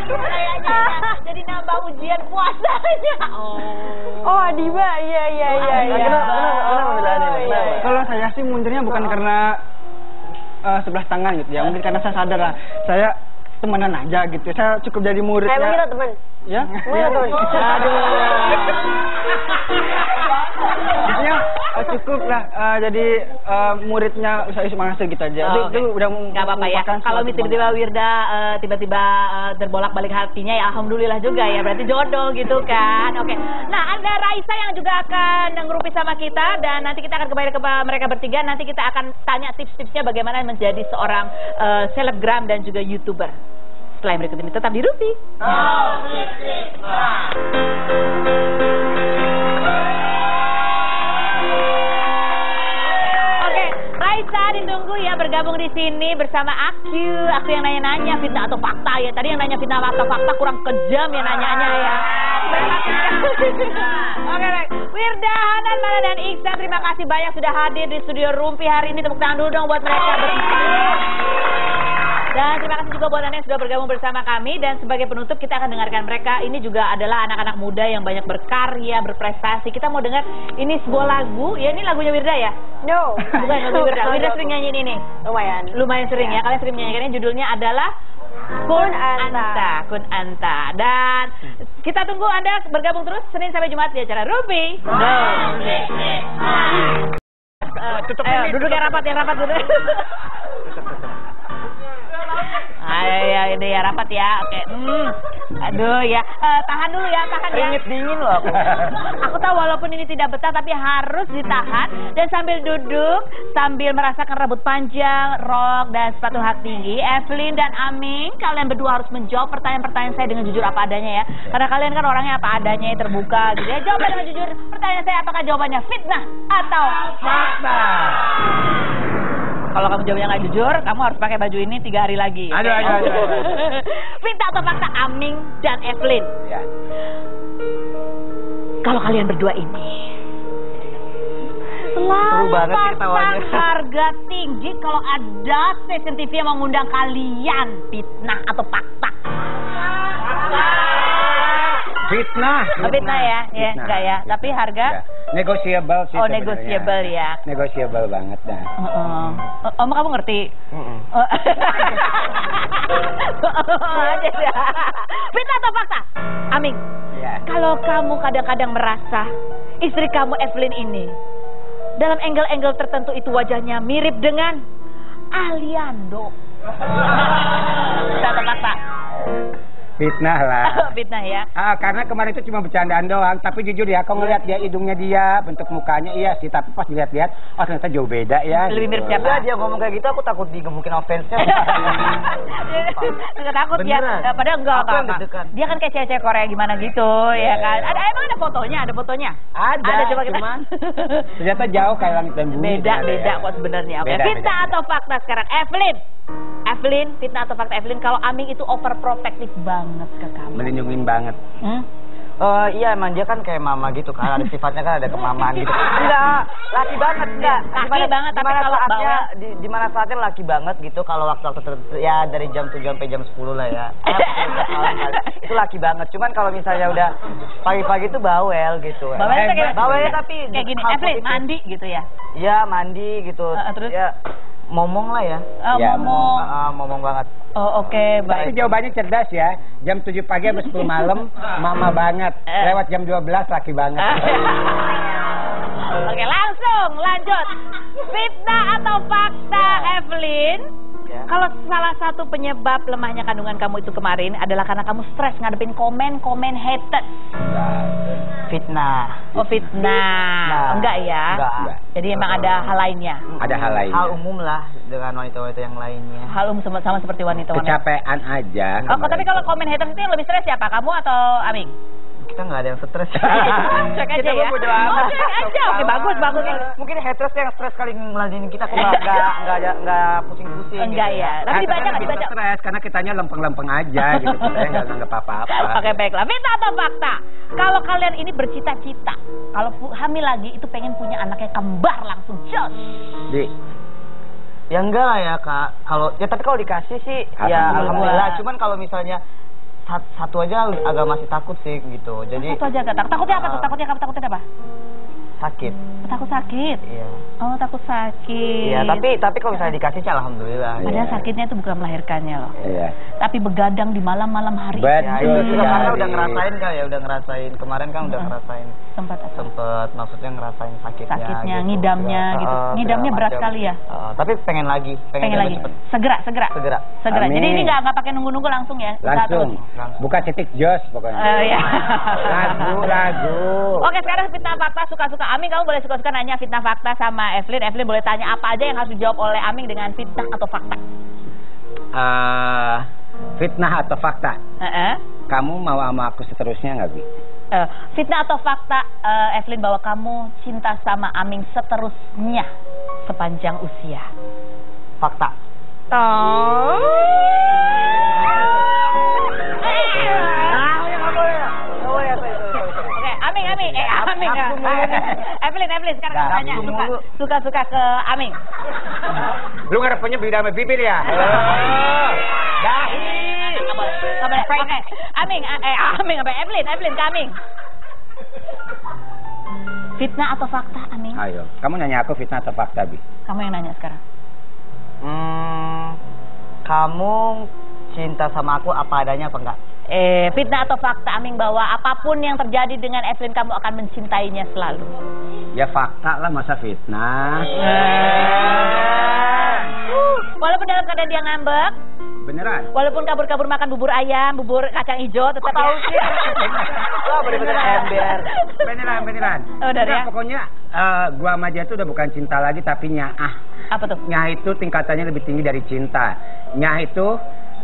Speaker 1: Kayaknya jadi nambah ujian puasanya.
Speaker 4: Oh, Adiba. Iya.
Speaker 3: Kenapa bilang Adiba?
Speaker 5: Kalau saya sih mundurnya bukan karena sebelah tangan gitu ya. Mungkin karena saya sadar lah. Saya temenan aja gitu. Saya cukup jadi murid ya.
Speaker 4: Emang kita teman?
Speaker 5: Ya?
Speaker 4: Kita teman.
Speaker 5: Maksudnya cukup lah jadi muridnya Ustaz Yusuf Mansur gitu aja. Itu udah
Speaker 1: nggak apa-apa ya. Kalau tiba-tiba Wirda tiba-tiba terbolak-balik hatinya ya alhamdulillah juga ya. Berarti jodoh gitu kan. Oke. Nah, ada Raisa yang juga akan ngerupi sama kita dan nanti kita akan kembali ke mereka bertiga. Nanti kita akan tanya tips-tipsnya bagaimana menjadi seorang selebgram dan juga YouTuber. Setelah yang berikut ini tetap di Rupi. Raisa ditunggu ya bergabung di sini bersama Aku yang nanya-nanya fitnah atau fakta ya. Tadi yang nanya fitnah atau fakta kurang kejam ya nanyanya ya. Oke, baik. Wirda, Hanan, Mana dan Iksan, terima kasih banyak sudah hadir di studio Rumpi hari ini. Tepuk tangan dulu dong buat mereka berdua. Dan terima kasih juga buat Anda yang sudah bergabung bersama kami. Dan sebagai penutup kita akan dengarkan mereka. Ini juga adalah anak-anak muda yang banyak berkarya, berprestasi. Kita mau dengar ini sebuah lagu. Ya ini lagunya Wirda ya?
Speaker 4: No.
Speaker 1: Bukan lagu Wirda. Wirda sering nyanyiin ini. Lumayan sering ya. Kalian sering menyanyikannya. Judulnya adalah Kun Anta. Dan kita tunggu Anda bergabung terus Senin sampai Jumat di acara Rupi. Ayo duduk yang rapat duduk. Ini ya rapat ya. Oke. Aduh ya. Tahan dulu ya, tahan ya.
Speaker 3: Ringit dingin loh aku.
Speaker 1: Aku tahu walaupun ini tidak betah tapi harus ditahan dan sambil duduk, sambil merasakan rambut panjang, rok dan sepatu hak tinggi. Evelyn dan Aming, kalian berdua harus menjawab pertanyaan-pertanyaan saya dengan jujur apa adanya ya. Karena kalian kan orangnya apa adanya ya, terbuka gitu ya. Jawab dengan jujur. Pertanyaan saya apakah jawabannya fitnah atau fakta?
Speaker 3: Kalau
Speaker 1: Kalau kamu jawabnya nggak jujur, kamu harus pakai baju ini 3 hari lagi.
Speaker 2: Aduh.
Speaker 1: Fakta atau fakta, Aming dan Evelyn?
Speaker 2: Ya.
Speaker 1: Kalau kalian berdua ini
Speaker 3: Seru banget sih ketawanya.
Speaker 1: harga tinggi kalau ada stasiun TV yang mengundang kalian, fitnah atau fakta?
Speaker 2: Fitnah.
Speaker 1: Oh, fitnah ya, ya enggak ya. Tapi harga?
Speaker 2: Ya. Negotiable sih.
Speaker 1: Oh,
Speaker 2: sebenarnya.
Speaker 1: negotiable ya.
Speaker 2: Negotiable banget dah.
Speaker 1: Om, kamu ngerti? Aja sih. Fitnah atau fakta? Aming.
Speaker 2: Ya.
Speaker 1: Kalau kamu kadang-kadang merasa istri kamu Evelyn ini dalam angle-angle tertentu itu wajahnya mirip dengan Aliando. Fitnah atau fakta?
Speaker 2: Fitnah lah.
Speaker 1: Fitnah ya.
Speaker 2: Karena kemarin itu cuma bercandaan doang, tapi jujur ya, kalau ngeliat dia hidungnya dia, bentuk mukanya iya sih, tapi pas dilihat-lihat, oh ternyata jauh beda ya.
Speaker 1: Lebih mirip
Speaker 2: gitu.
Speaker 1: siapa?
Speaker 3: Dia ngomong kayak gitu, aku takut digemukin sama fansnya.
Speaker 1: Nggak takut ya,
Speaker 3: Beneran?
Speaker 1: padahal enggak.
Speaker 3: Aku yang deg-degan.
Speaker 1: Dia kan kayak cewek-cewek Korea gimana gitu, ya kan? Emang ada fotonya, ada fotonya?
Speaker 2: Ada,
Speaker 1: coba kita.
Speaker 2: cuman ternyata jauh kayak langit dan bumi.
Speaker 1: Beda kok sebenarnya. Oke,
Speaker 2: Beda,
Speaker 1: fitnah
Speaker 2: beda.
Speaker 1: atau fakta sekarang? Evelyn, fitnah atau fakta Evelyn kalau Aming itu overprotective banget ke kamu?
Speaker 2: Melindungin banget.
Speaker 3: Iya emang dia kan kayak mama gitu kan, ada sifatnya kan ada kemamaan gitu. Enggak, laki banget enggak.
Speaker 1: Laki banget, tapi kalau
Speaker 3: saatnya di mana saatnya laki banget gitu, kalau waktu-waktu tertentu ya dari jam 7 sampai jam 10 lah ya. Itu laki banget. Cuman kalau misalnya udah pagi-pagi itu bawel gitu. Bawel tapi
Speaker 1: kayak gini, Evelyn mandi gitu ya?
Speaker 3: Iya, mandi gitu.
Speaker 1: Terus?
Speaker 3: Ya, momong lah ya.
Speaker 2: Ya,
Speaker 1: Momong.
Speaker 3: Momong banget.
Speaker 1: Oh, oke,
Speaker 2: Tapi
Speaker 1: baik.
Speaker 2: jawabannya cerdas ya. Jam 7 pagi sampai 10 malam, mama banget. Lewat jam 12 laki banget.
Speaker 1: Oke, langsung lanjut. Fitnah atau fakta, Evelyn?
Speaker 3: Ya.
Speaker 1: Kalau salah satu penyebab lemahnya kandungan kamu itu kemarin adalah karena kamu stres ngadepin komen haters.
Speaker 3: Fitnah.
Speaker 1: Oh, fitnah. Enggak ya?
Speaker 3: Enggak.
Speaker 1: Jadi emang ada hal lainnya.
Speaker 2: Ada hal lainnya.
Speaker 3: Hal umum lah dengan wanita-wanita yang lainnya.
Speaker 1: Hal umum sama seperti wanita-wanita.
Speaker 2: Kecapean aja.
Speaker 1: Oh, tapi kalau komen haters itu yang lebih stres siapa? Kamu atau Aming?
Speaker 3: Kita nggak ada yang stres.
Speaker 1: Cek aja ya. Oh, cek aja. Oke, bagus.
Speaker 3: Mungkin haters yang stres kali ngeladenin kita kok nggak pusing-pusing.
Speaker 1: Enggak
Speaker 3: gitu
Speaker 1: ya. Tapi dibaca nggak dibaca?
Speaker 2: Stres karena kitanya lempeng-lempeng aja gitu. Kita nggak nganggap apa-apa.
Speaker 1: Oke, baiklah. Fitnah atau fakta? Kalau kalian ini bercita-cita, kalau hamil lagi itu pengen punya anaknya kembar langsung. Jos.
Speaker 2: Di.
Speaker 3: Ya enggak lah ya kak. Tapi kalau dikasih sih ya alhamdulillah. Cuman kalau misalnya satu aja agak masih takut sih gitu. Jadi
Speaker 1: Satu aja agak takut. Takutnya apa tuh? Takutnya apa?
Speaker 3: sakit.
Speaker 1: Takut sakit.
Speaker 3: Iya.
Speaker 1: Oh, takut sakit.
Speaker 3: Iya, tapi kalau misalnya dikasih sih alhamdulillah.
Speaker 1: Padahal sakitnya itu bukan melahirkannya loh.
Speaker 2: Iya.
Speaker 1: Tapi begadang di malam-malam hari.
Speaker 3: Ya, itu
Speaker 2: Betul
Speaker 3: juga karena
Speaker 2: sekali.
Speaker 3: udah ngerasain kan ya, udah ngerasain. Kemarin kan udah ngerasain.
Speaker 1: Sempat apa?
Speaker 3: Sempet maksudnya ngerasain sakitnya
Speaker 1: Sakitnya,
Speaker 3: gitu.
Speaker 1: ngidamnya gitu. Ngidamnya
Speaker 3: segala
Speaker 1: berat
Speaker 3: macam.
Speaker 1: sekali ya?
Speaker 3: Tapi pengen lagi
Speaker 1: Pengen
Speaker 3: cepet.
Speaker 1: lagi. Segera.
Speaker 2: Amin.
Speaker 1: Jadi ini nggak pakai nunggu-nunggu langsung ya? Bisa
Speaker 2: Langsung.
Speaker 1: terus.
Speaker 2: Buka titik jos pokoknya.
Speaker 1: Ya.
Speaker 2: Lagu.
Speaker 1: Oke, sekarang fitnah fakta suka-suka. Aming, kamu boleh suka-suka nanya fitnah fakta sama Evelyn. Evelyn boleh tanya apa aja yang harus dijawab oleh Aming dengan fitnah atau fakta.
Speaker 2: Fitnah atau fakta? Kamu mau sama aku seterusnya nggak, Bi?
Speaker 1: Fitnah atau fakta, Evelyn, bahwa kamu cinta sama Aming seterusnya sepanjang usia?
Speaker 3: Fakta.
Speaker 1: Oke, Aming. Evelyn sekarang kamu tanya suka-suka ke Aming.
Speaker 2: Lu ngarepnya beda sama bibir ya? Dahi.
Speaker 1: Oke, Aming apa Evelyn ke Aming. Fitnah atau fakta, Aming?
Speaker 2: Ayo, kamu nanya aku fitnah atau fakta, Bi?
Speaker 1: Kamu yang nanya sekarang.
Speaker 3: Kamu cinta sama aku apa adanya apa enggak?
Speaker 1: Fitnah atau fakta, Aming, bahwa apapun yang terjadi dengan Evelyn kamu akan mencintainya selalu?
Speaker 2: Ya fakta lah, masa fitnah.
Speaker 1: Walaupun dalam keadaan dia ngambek,
Speaker 2: Beneran?
Speaker 1: walaupun kabur-kabur makan bubur ayam, bubur kacang hijau, tetap tahu sih.
Speaker 3: Bener-bener ember.
Speaker 2: Beneran.
Speaker 1: Oh, udah ya?
Speaker 2: Pokoknya gua sama dia tuh udah bukan cinta lagi tapi nyaah.
Speaker 1: Apa tuh?
Speaker 2: Nyah itu tingkatannya lebih tinggi dari cinta. Nyah itu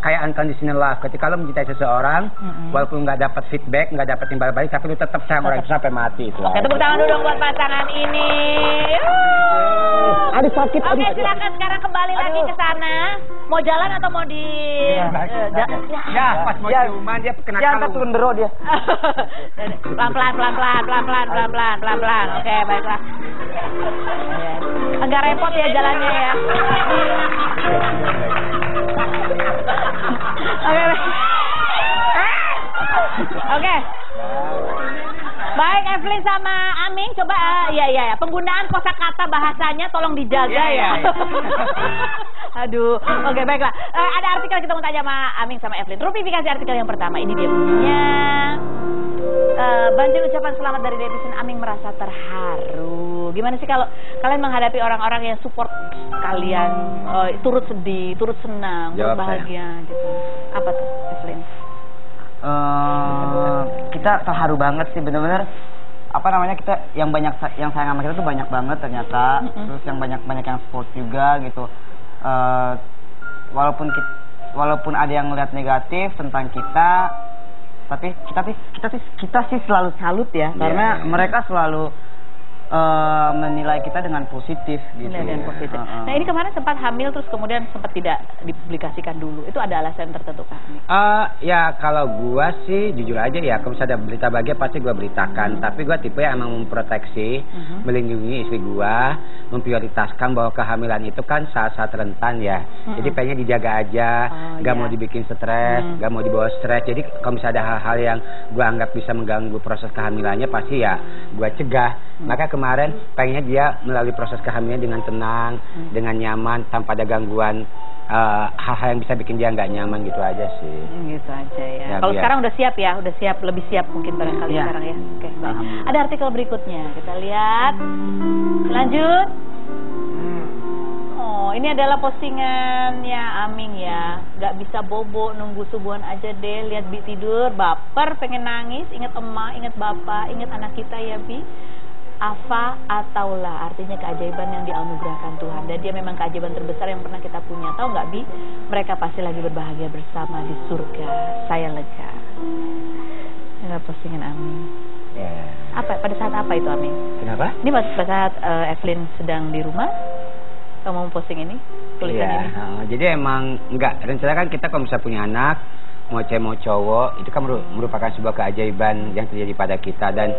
Speaker 2: kayak unconditional love. Ketika lo mencintai seseorang, walaupun nggak dapat feedback, nggak dapat timbal balik, tapi lo tetap sayang orang itu sampai mati. Itu
Speaker 1: Oke, tepuk tangan dulu dong buat pasangan ini.
Speaker 2: Aduh sakit.
Speaker 1: Oke, silakan sekarang kembali lagi ke sana. Mau jalan atau mau di...
Speaker 2: Ya, pas mau ciuman dia kena
Speaker 3: Dia angkat
Speaker 2: kalung.
Speaker 3: turun dero dia.
Speaker 1: Pelan-pelan. Oke, baiklah. Agak repot ya jalannya ya. Oke. Baik, Evelyn sama Aming, coba ya. Penggunaan kosakata bahasanya tolong dijaga ya. Aduh, oke baiklah. Ada artikel kita mau tanya sama Aming sama Evelyn. Rupifikasi artikel yang pertama, ini dia bunyinya. Banjir ucapan selamat dari netizen, Aming merasa terharu. Gimana sih kalau kalian menghadapi orang-orang yang support kalian, turut sedih, turut senang, turut bahagia gitu? Apa tuh, Evelyn?
Speaker 3: Kita terharu banget sih, bener-bener apa namanya, kita yang sayang sama kita tuh banyak banget ternyata. Terus yang banyak yang support juga gitu. Walaupun ada yang ngeliat negatif tentang kita, tapi kita sih selalu salut ya, karena mereka selalu menilai kita dengan positif gitu.
Speaker 1: Dengan positif. Nah, ini kemarin sempat hamil terus kemudian sempat tidak dipublikasikan dulu. Itu ada alasan tertentu kah?
Speaker 2: Ya kalau gua sih jujur aja ya, kalau misalnya ada berita bahagia pasti gua beritakan. Tapi gua tipe yang emang memproteksi, melindungi istri gua, memprioritaskan bahwa kehamilan itu kan saat-saat rentan ya. Jadi pengennya dijaga aja, gak mau dibikin stres, gak mau dibawa stres. Jadi kalau misalnya ada hal-hal yang gua anggap bisa mengganggu proses kehamilannya, pasti ya gua cegah. Maka kemarin pengennya dia melalui proses kehamilan dengan tenang, dengan nyaman, tanpa ada gangguan hal-hal yang bisa bikin dia nggak nyaman gitu aja sih.
Speaker 1: Gitu aja ya. Kalau sekarang udah siap ya, lebih siap mungkin barangkali sekarang ya. Oke, baik. Ada artikel berikutnya, kita lihat. Lanjut. Oh, ini adalah postingannya Aming ya. Nggak bisa bobo, nunggu subuhan aja deh. Lihat Bi tidur, baper, pengen nangis, ingat emak, ingat bapak, ingat anak kita ya Bi. Afa ataulah, artinya keajaiban yang dianugerahkan Tuhan, dan dia memang keajaiban terbesar yang pernah kita punya. Tahu nggak Bi? Mereka pasti lagi berbahagia bersama di surga. Saya lega. Ini postingan Aming. Apa? Pada saat apa itu Aming?
Speaker 2: Kenapa?
Speaker 1: Ini pada saat Evelyn sedang di rumah. Kamu mau posting ini? Tulisan ini?
Speaker 2: Jadi emang nggak, rencana kan kita kalau misalnya punya anak, mau cewek mau cowok, itu kan merupakan sebuah keajaiban yang terjadi pada kita, dan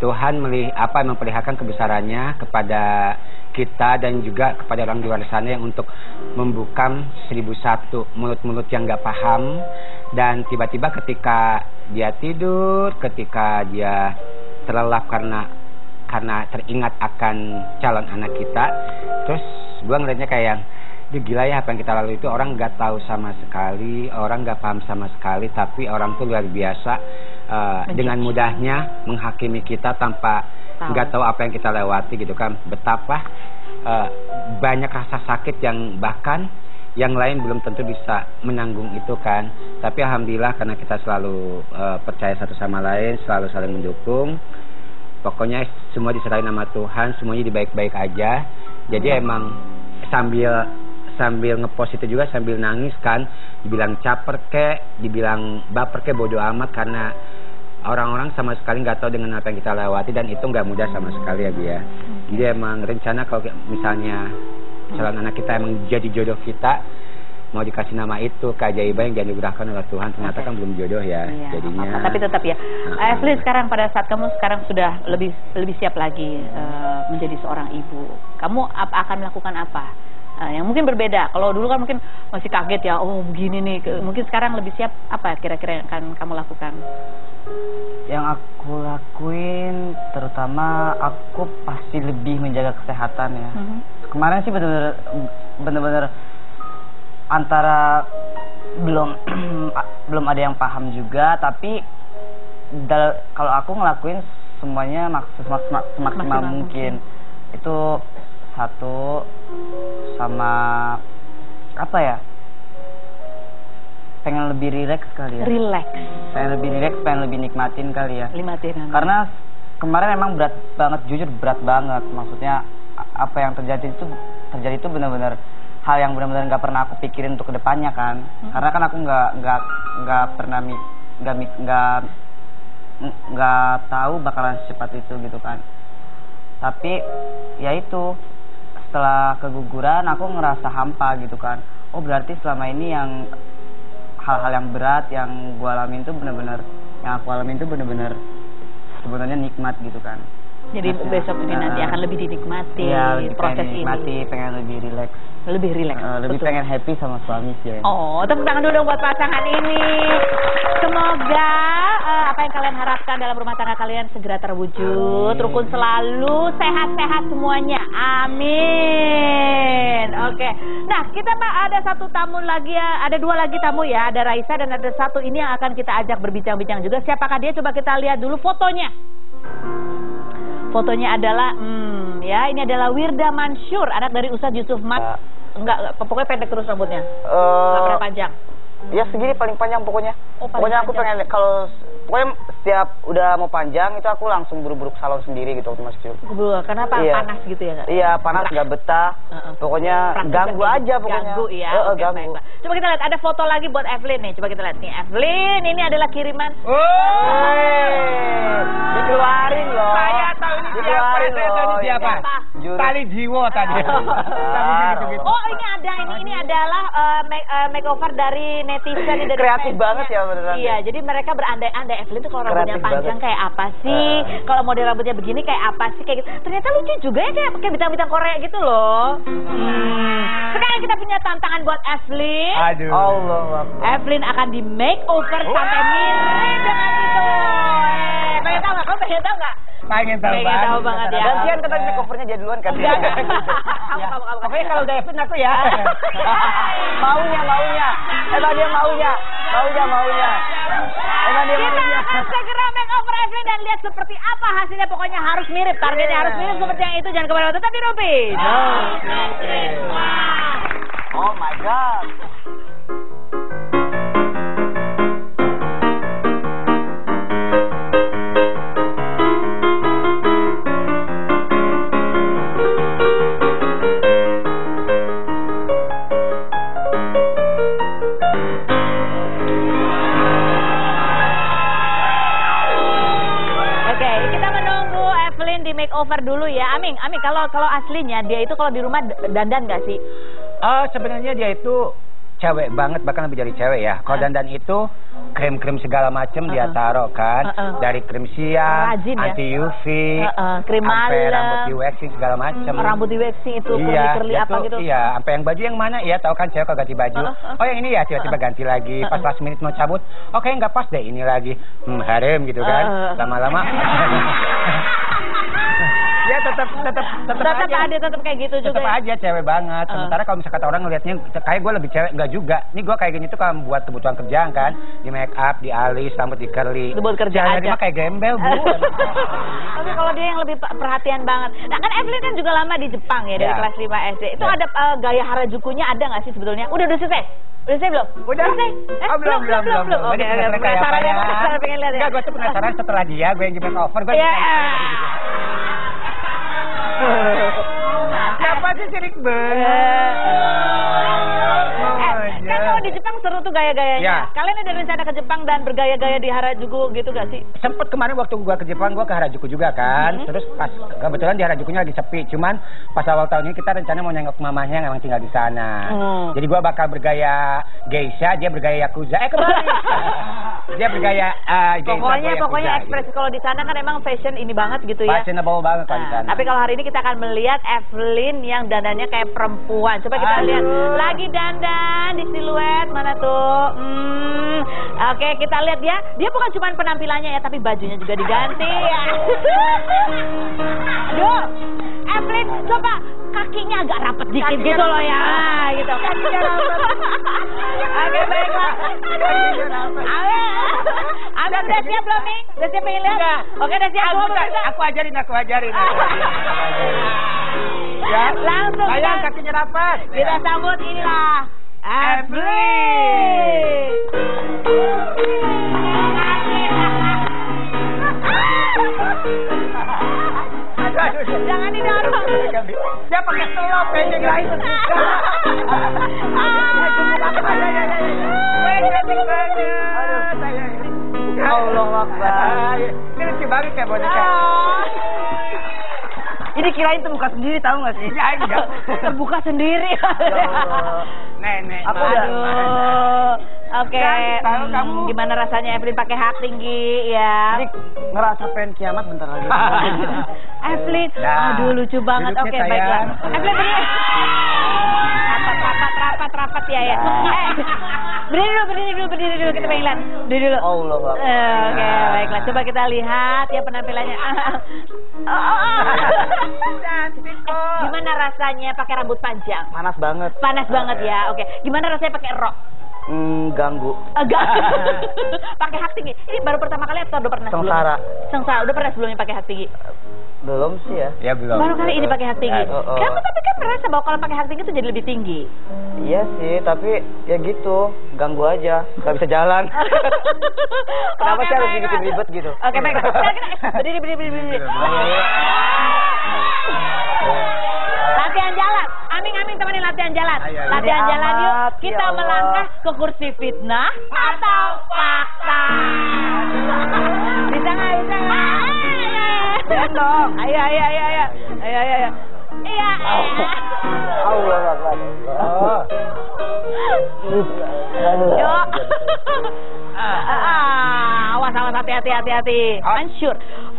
Speaker 2: Tuhan memperlihatkan kebesarannya kepada kita dan juga kepada orang di luar sana yang untuk membukam 1001 mulut-mulut yang nggak paham. Dan tiba-tiba ketika dia tidur, ketika dia terlelap karena teringat akan calon anak kita, terus gue ngeliatnya kayak gila ya, apa yang kita lalui itu orang nggak tahu sama sekali, orang nggak paham sama sekali, tapi orang tuh luar biasa dengan mudahnya menghakimi kita tanpa nggak tahu apa yang kita lewati gitu kan. Betapa banyak rasa sakit yang bahkan yang lain belum tentu bisa menanggung itu kan. Tapi alhamdulillah karena kita selalu percaya satu sama lain, selalu saling mendukung. Pokoknya semua diserahin sama Tuhan, semuanya dibaik-baik aja. Jadi emang sambil ngepost itu juga sambil nangis kan, dibilang caper kek, dibilang baper kek, bodo amat, karena orang-orang sama sekali nggak tahu dengan apa yang kita lewati, dan itu nggak mudah sama sekali ya dia. Jadi emang rencana kalau misalnya calon anak kita emang jadi jodoh kita, mau dikasih nama itu keajaiban yang dianugerahkan oleh Tuhan, ternyata kan belum jodoh ya, jadinya.
Speaker 1: Tapi tetap ya, Evelyn sekarang pada saat kamu sekarang sudah lebih siap lagi menjadi seorang ibu, kamu akan melakukan apa? Yang mungkin berbeda. Kalau dulu kan mungkin masih kaget ya, oh begini nih. Mungkin sekarang lebih siap, apa kira-kira yang akan kamu lakukan?
Speaker 3: Yang aku lakuin, terutama aku pasti lebih menjaga kesehatan ya. Kemarin sih bener-bener antara belum ada yang paham juga, tapi kalau aku ngelakuin semuanya semaksimal mungkin. Itu satu, sama apa ya, pengen lebih rileks kali ya. Pengen lebih rileks, pengen lebih nikmatin kali ya. Karena kemarin emang berat banget, jujur berat banget. Maksudnya apa yang terjadi itu benar-benar hal yang benar-benar nggak pernah aku pikirin untuk kedepannya kan. Karena kan aku nggak pernah nggak tahu bakalan secepat itu gitu kan. Tapi ya itu, setelah keguguran aku ngerasa hampa gitu kan. Oh berarti selama ini yang hal-hal yang berat yang gue alamin tuh bener-bener, yang aku alamin tuh bener-bener sebenarnya nikmat gitu kan.
Speaker 1: Jadi besok ini nanti akan lebih dinikmati proses ini.
Speaker 3: Pengen lebih rileks.
Speaker 1: Lebih rileks.
Speaker 3: Lebih
Speaker 1: betul.
Speaker 3: pengen happy sama suami sih. Ya.
Speaker 1: Oh, tepuk tangan dulu dong buat pasangan ini. Semoga apa yang kalian harapkan dalam rumah tangga kalian segera terwujud.
Speaker 3: Amin.
Speaker 1: Rukun selalu, sehat-sehat semuanya. Amin. Oke. Nah, kita ada satu tamu lagi ya. Ada dua lagi tamu ya. Ada Raisa dan ada satu ini yang akan kita ajak berbincang-bincang juga. Siapakah dia? Coba kita lihat dulu fotonya. Fotonya adalah, ya ini adalah Wirda Mansur, anak dari Ustadz Yusuf Mat. Enggak, pokoknya pendek terus rambutnya. Enggak pernah panjang.
Speaker 3: Ya segini paling panjang pokoknya.
Speaker 1: Oh,
Speaker 3: pokoknya aku
Speaker 1: panjang.
Speaker 3: pengen kalau pokoknya setiap udah mau panjang itu aku langsung buru-buru ke salon sendiri gitu waktu masih kecil.
Speaker 1: Kenapa
Speaker 3: Iya.
Speaker 1: panas gitu ya?
Speaker 3: Iya panas nggak betah. Pokoknya
Speaker 1: Praktis
Speaker 3: ganggu
Speaker 1: kan?
Speaker 3: aja pokoknya.
Speaker 1: Ganggu ya. Oke,
Speaker 3: ganggu.
Speaker 1: baiklah. Coba kita lihat ada foto lagi buat Evelyn nih. Coba kita lihat nih. Evelyn ini adalah kiriman.
Speaker 3: Dikeluarin loh.
Speaker 2: Saya tahu ini siapa. Saya tahu ini siapa. Tali jiwo tadi. Gitu-gitu.
Speaker 1: Oh ini ada ini adalah makeover dari netizen dari
Speaker 3: Kreatif
Speaker 1: fans-nya.
Speaker 3: banget ya beneran.
Speaker 1: Iya, jadi mereka berandai-andai Evelyn tuh kalau rambutnya
Speaker 3: Kreatif
Speaker 1: panjang
Speaker 3: banget.
Speaker 1: kayak apa sih? Kalau model rambutnya begini kayak apa sih? Kayak gitu. Ternyata lucu juga ya kayak bintang-bintang Korea gitu loh. Sekarang kita punya tantangan buat Evelyn.
Speaker 2: Aduh.
Speaker 3: Allah.
Speaker 1: Evelyn akan di makeover sampai mirip dengan itu. Pengen tahu nggak? Kamu pengen tahu nggak?
Speaker 2: Pengen tahu
Speaker 1: banget ya.
Speaker 3: Gantian kata makeovernya dia duluan kan.
Speaker 1: Kamu.
Speaker 2: Pokoknya kalau udah Evelyn aku ya.
Speaker 3: Maunya. Emang dia maunya. Emang dia
Speaker 1: Kita
Speaker 3: maunya.
Speaker 1: akan segera makeover Evelyn dan lihat seperti apa hasilnya. Pokoknya harus mirip. Targetnya harus mirip seperti yang itu. Jangan kemana-mana. Tetap di Rupin.
Speaker 3: Oh my god.
Speaker 1: Oke, kita menunggu Evelyn di makeover dulu ya. Amin. Kalau aslinya dia itu kalau di rumah dandan nggak sih?
Speaker 2: Sebenarnya dia itu cewek banget, bahkan lebih dari cewek ya. Kalau dandan itu krim-krim segala macam dia taruh kan. Dari krim siang,
Speaker 1: Rajin ya.
Speaker 2: anti UV,
Speaker 1: Krim
Speaker 2: sampai
Speaker 1: malam.
Speaker 2: rambut di waxing segala macam.
Speaker 1: Rambut di waxing itu curly-curly
Speaker 2: dia
Speaker 1: apa
Speaker 2: tuh,
Speaker 1: gitu.
Speaker 2: Iya, sampai yang baju yang mana ya, tahu kan cewek kalau ganti baju. Oh yang ini ya, tiba-tiba ganti lagi. Pas last minute mau cabut, oke nggak pas deh ini lagi. Harem gitu kan. Lama-lama. Ya tetap aja.
Speaker 1: Ada tetap kayak gitu
Speaker 2: Tetap
Speaker 1: juga.
Speaker 2: aja cewek banget. Sementara kalau misalkan kata orang ngelihatnya kayak gue lebih cewek, enggak juga. Ini gue kayak gini tuh kan buat kebutuhan kerjaan kan, di make up, di alis, rambut di curly.
Speaker 1: Itu buat kerja
Speaker 2: Jadi
Speaker 1: aja.
Speaker 2: mah kayak gembel bu.
Speaker 1: Tapi kalau dia yang lebih perhatian banget. Nah kan Evelyn kan juga lama di Jepang ya, dari
Speaker 2: Ya.
Speaker 1: kelas 5 SD. Itu
Speaker 2: Ya.
Speaker 1: ada gaya Harajukunya ada nggak sih sebetulnya? Udah selesai? Udah selesai belum?
Speaker 2: Udah.
Speaker 1: selesai?
Speaker 2: Belum.
Speaker 1: Oke, penasaran ya, penasaran pengen lihat ya.
Speaker 2: Enggak, gue tuh penasaran setelah dia, gue yang di make over, gue
Speaker 1: Iya.
Speaker 2: Siapa sih sirik banget?
Speaker 1: Kan kalau di Jepang seru tuh gaya-gayanya.
Speaker 2: Ya.
Speaker 1: Kalian ada rencana ke Jepang dan bergaya-gaya di Harajuku gitu gak sih?
Speaker 2: Sempet kemarin waktu gua ke Jepang, gua ke Harajuku juga kan. Terus pas kebetulan di Harajukunya lagi sepi. Cuman pas awal tahun ini kita rencana mau nengok mamahnya yang emang tinggal di sana. Jadi gua bakal bergaya geisha, dia bergaya yakuza. Kembali. Dia bergaya geisha. gua
Speaker 1: Pokoknya
Speaker 2: yakuza,
Speaker 1: ekspresi
Speaker 2: gitu.
Speaker 1: kalau di sana kan emang fashion ini banget gitu ya.
Speaker 2: Fashionable banget kalau di sana.
Speaker 1: Tapi kalau hari ini kita akan melihat Evelyn yang dandannya kayak perempuan. Coba kita lihat lagi dandan di siluet mana tuh. Oke, kita lihat dia. Dia bukan cuma penampilannya ya, tapi bajunya juga diganti. Aduh, Evelyn coba kakinya agak rapet dikit gitu loh ya, gitu. Oke, baiklah. Anda udah siap belum nih? Udah siap pengen lihat? Oke, udah siap.
Speaker 2: Aku ajarin.
Speaker 1: Ya, langsung
Speaker 2: Sayang, kakinya rapat.
Speaker 1: kita sambut inilah Evelyn. Jangan didorong.
Speaker 2: Dia pakai selop kayaknya guys.
Speaker 3: Allah Akbar.
Speaker 2: Ini lucu banget kayak boneka.
Speaker 3: Ini kirain terbuka sendiri tahu nggak sih?
Speaker 2: Ya, enggak.
Speaker 1: Terbuka sendiri.
Speaker 2: Nenek.
Speaker 3: Aku udah.
Speaker 1: Aduh. Oke.
Speaker 2: Tahu kamu.
Speaker 1: Gimana rasanya Evelyn pakai hak tinggi ya?
Speaker 3: Jadi ngerasa pengen kiamat bentar lagi.
Speaker 1: Evelyn,
Speaker 2: Nah,
Speaker 1: aduh lucu banget.
Speaker 2: duduknya,
Speaker 1: Oke,
Speaker 2: sayang.
Speaker 1: baiklah. Evelyn berdiri. Rapat ya ya. Berdiri dulu kita pengen lihat. Berdiri dulu.
Speaker 3: Allah.
Speaker 1: Oke, baiklah. Coba kita lihat ya penampilannya.
Speaker 2: Cantik kok.
Speaker 1: Gimana rasanya pakai rambut panjang?
Speaker 3: Panas banget.
Speaker 1: Panas banget ya. Oke. Gimana rasanya pakai rok?
Speaker 3: Ganggu.
Speaker 1: Agak. Pakai hak tinggi. Ini baru pertama kali atau udah pernah sebelumnya? Sengsara. Udah pernah sebelumnya pakai hak tinggi?
Speaker 3: Belum sih ya.
Speaker 2: Ya belum.
Speaker 1: Baru kali ini pakai hak tinggi. Kamu tapi kan merasa bahwa kalau pakai hak tinggi itu jadi lebih tinggi.
Speaker 3: Iya sih, tapi ya gitu, ganggu aja, nggak bisa jalan. Kenapa sih harus bikin ribet gitu?
Speaker 1: Oke, baik. Berdiri. Latihan jalan. Aming temenin latihan jalan.
Speaker 2: Ayo.
Speaker 1: Latihan
Speaker 3: Ini
Speaker 1: jalan
Speaker 3: amat,
Speaker 1: yuk. Kita
Speaker 3: ya Allah.
Speaker 1: melangkah ke kursi fitnah atau fakta. Bisa nggak?
Speaker 3: Ya dong.
Speaker 1: Ayo. Iya.
Speaker 3: Allah Akbar.
Speaker 2: Oh.
Speaker 1: Yuk. Awas hati-hati. Mansur.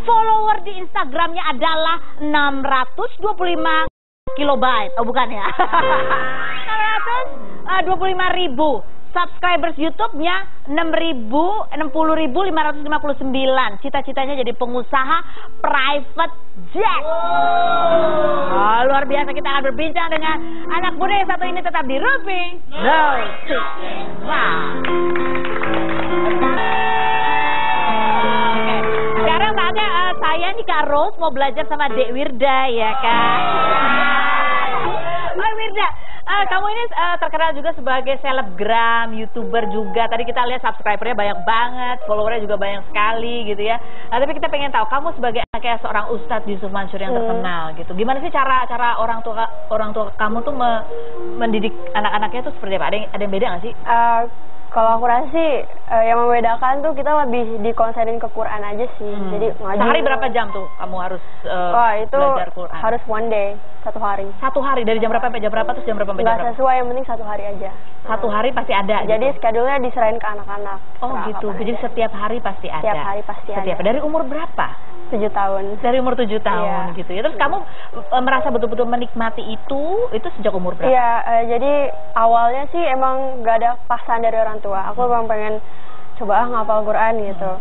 Speaker 1: Follower di Instagramnya adalah 625 kilobyte. Oh bukan ya. 625.000. Subscribers YouTube-nya 60.559. Cita-citanya jadi pengusaha private jet. Luar biasa, kita akan berbincang dengan anak muda yang satu ini. Tetap di Rupi. Oke. Sekarang saatnya saya nih Kak Rose mau belajar sama Dek Wirda ya kan. Oh Wirda, kamu ini terkenal juga sebagai selebgram, YouTuber juga. Tadi kita lihat subscribernya banyak banget, followernya juga banyak sekali gitu ya. Tapi kita pengen tahu kamu sebagai kayak seorang Ustadz Yusuf Mansur yang terkenal gitu. Gimana sih cara orang tua kamu tuh mendidik anak-anaknya tuh seperti apa? Ada yang beda nggak sih?
Speaker 4: Kalau aku rasa sih yang membedakan tuh kita lebih dikonsenin ke Quran aja sih. Jadi ngaji.
Speaker 1: Sehari berapa jam tuh kamu harus
Speaker 4: itu
Speaker 1: belajar Quran?
Speaker 4: harus one day, 1 hari.
Speaker 1: 1 hari dari jam berapa sampai jam berapa, terus jam berapa sampai jam
Speaker 4: Nggak
Speaker 1: berapa?
Speaker 4: sesuai, yang penting 1 hari aja.
Speaker 1: 1 hari pasti ada.
Speaker 4: Jadi
Speaker 1: gitu.
Speaker 4: schedule-nya diserahin ke anak-anak.
Speaker 1: Oh
Speaker 4: Serah
Speaker 1: gitu.
Speaker 4: kapan
Speaker 1: Jadi
Speaker 4: aja.
Speaker 1: setiap hari pasti ada.
Speaker 4: Setiap hari pasti
Speaker 1: Setiap
Speaker 4: ada.
Speaker 1: Dari umur berapa?
Speaker 4: 7 tahun.
Speaker 1: Dari umur 7 tahun
Speaker 4: Iya.
Speaker 1: gitu ya. Terus kamu merasa betul-betul menikmati itu sejak umur berapa?
Speaker 4: Iya, jadi awalnya sih emang nggak ada paksaan dari orang tua. Aku emang pengen coba ngafal Quran gitu.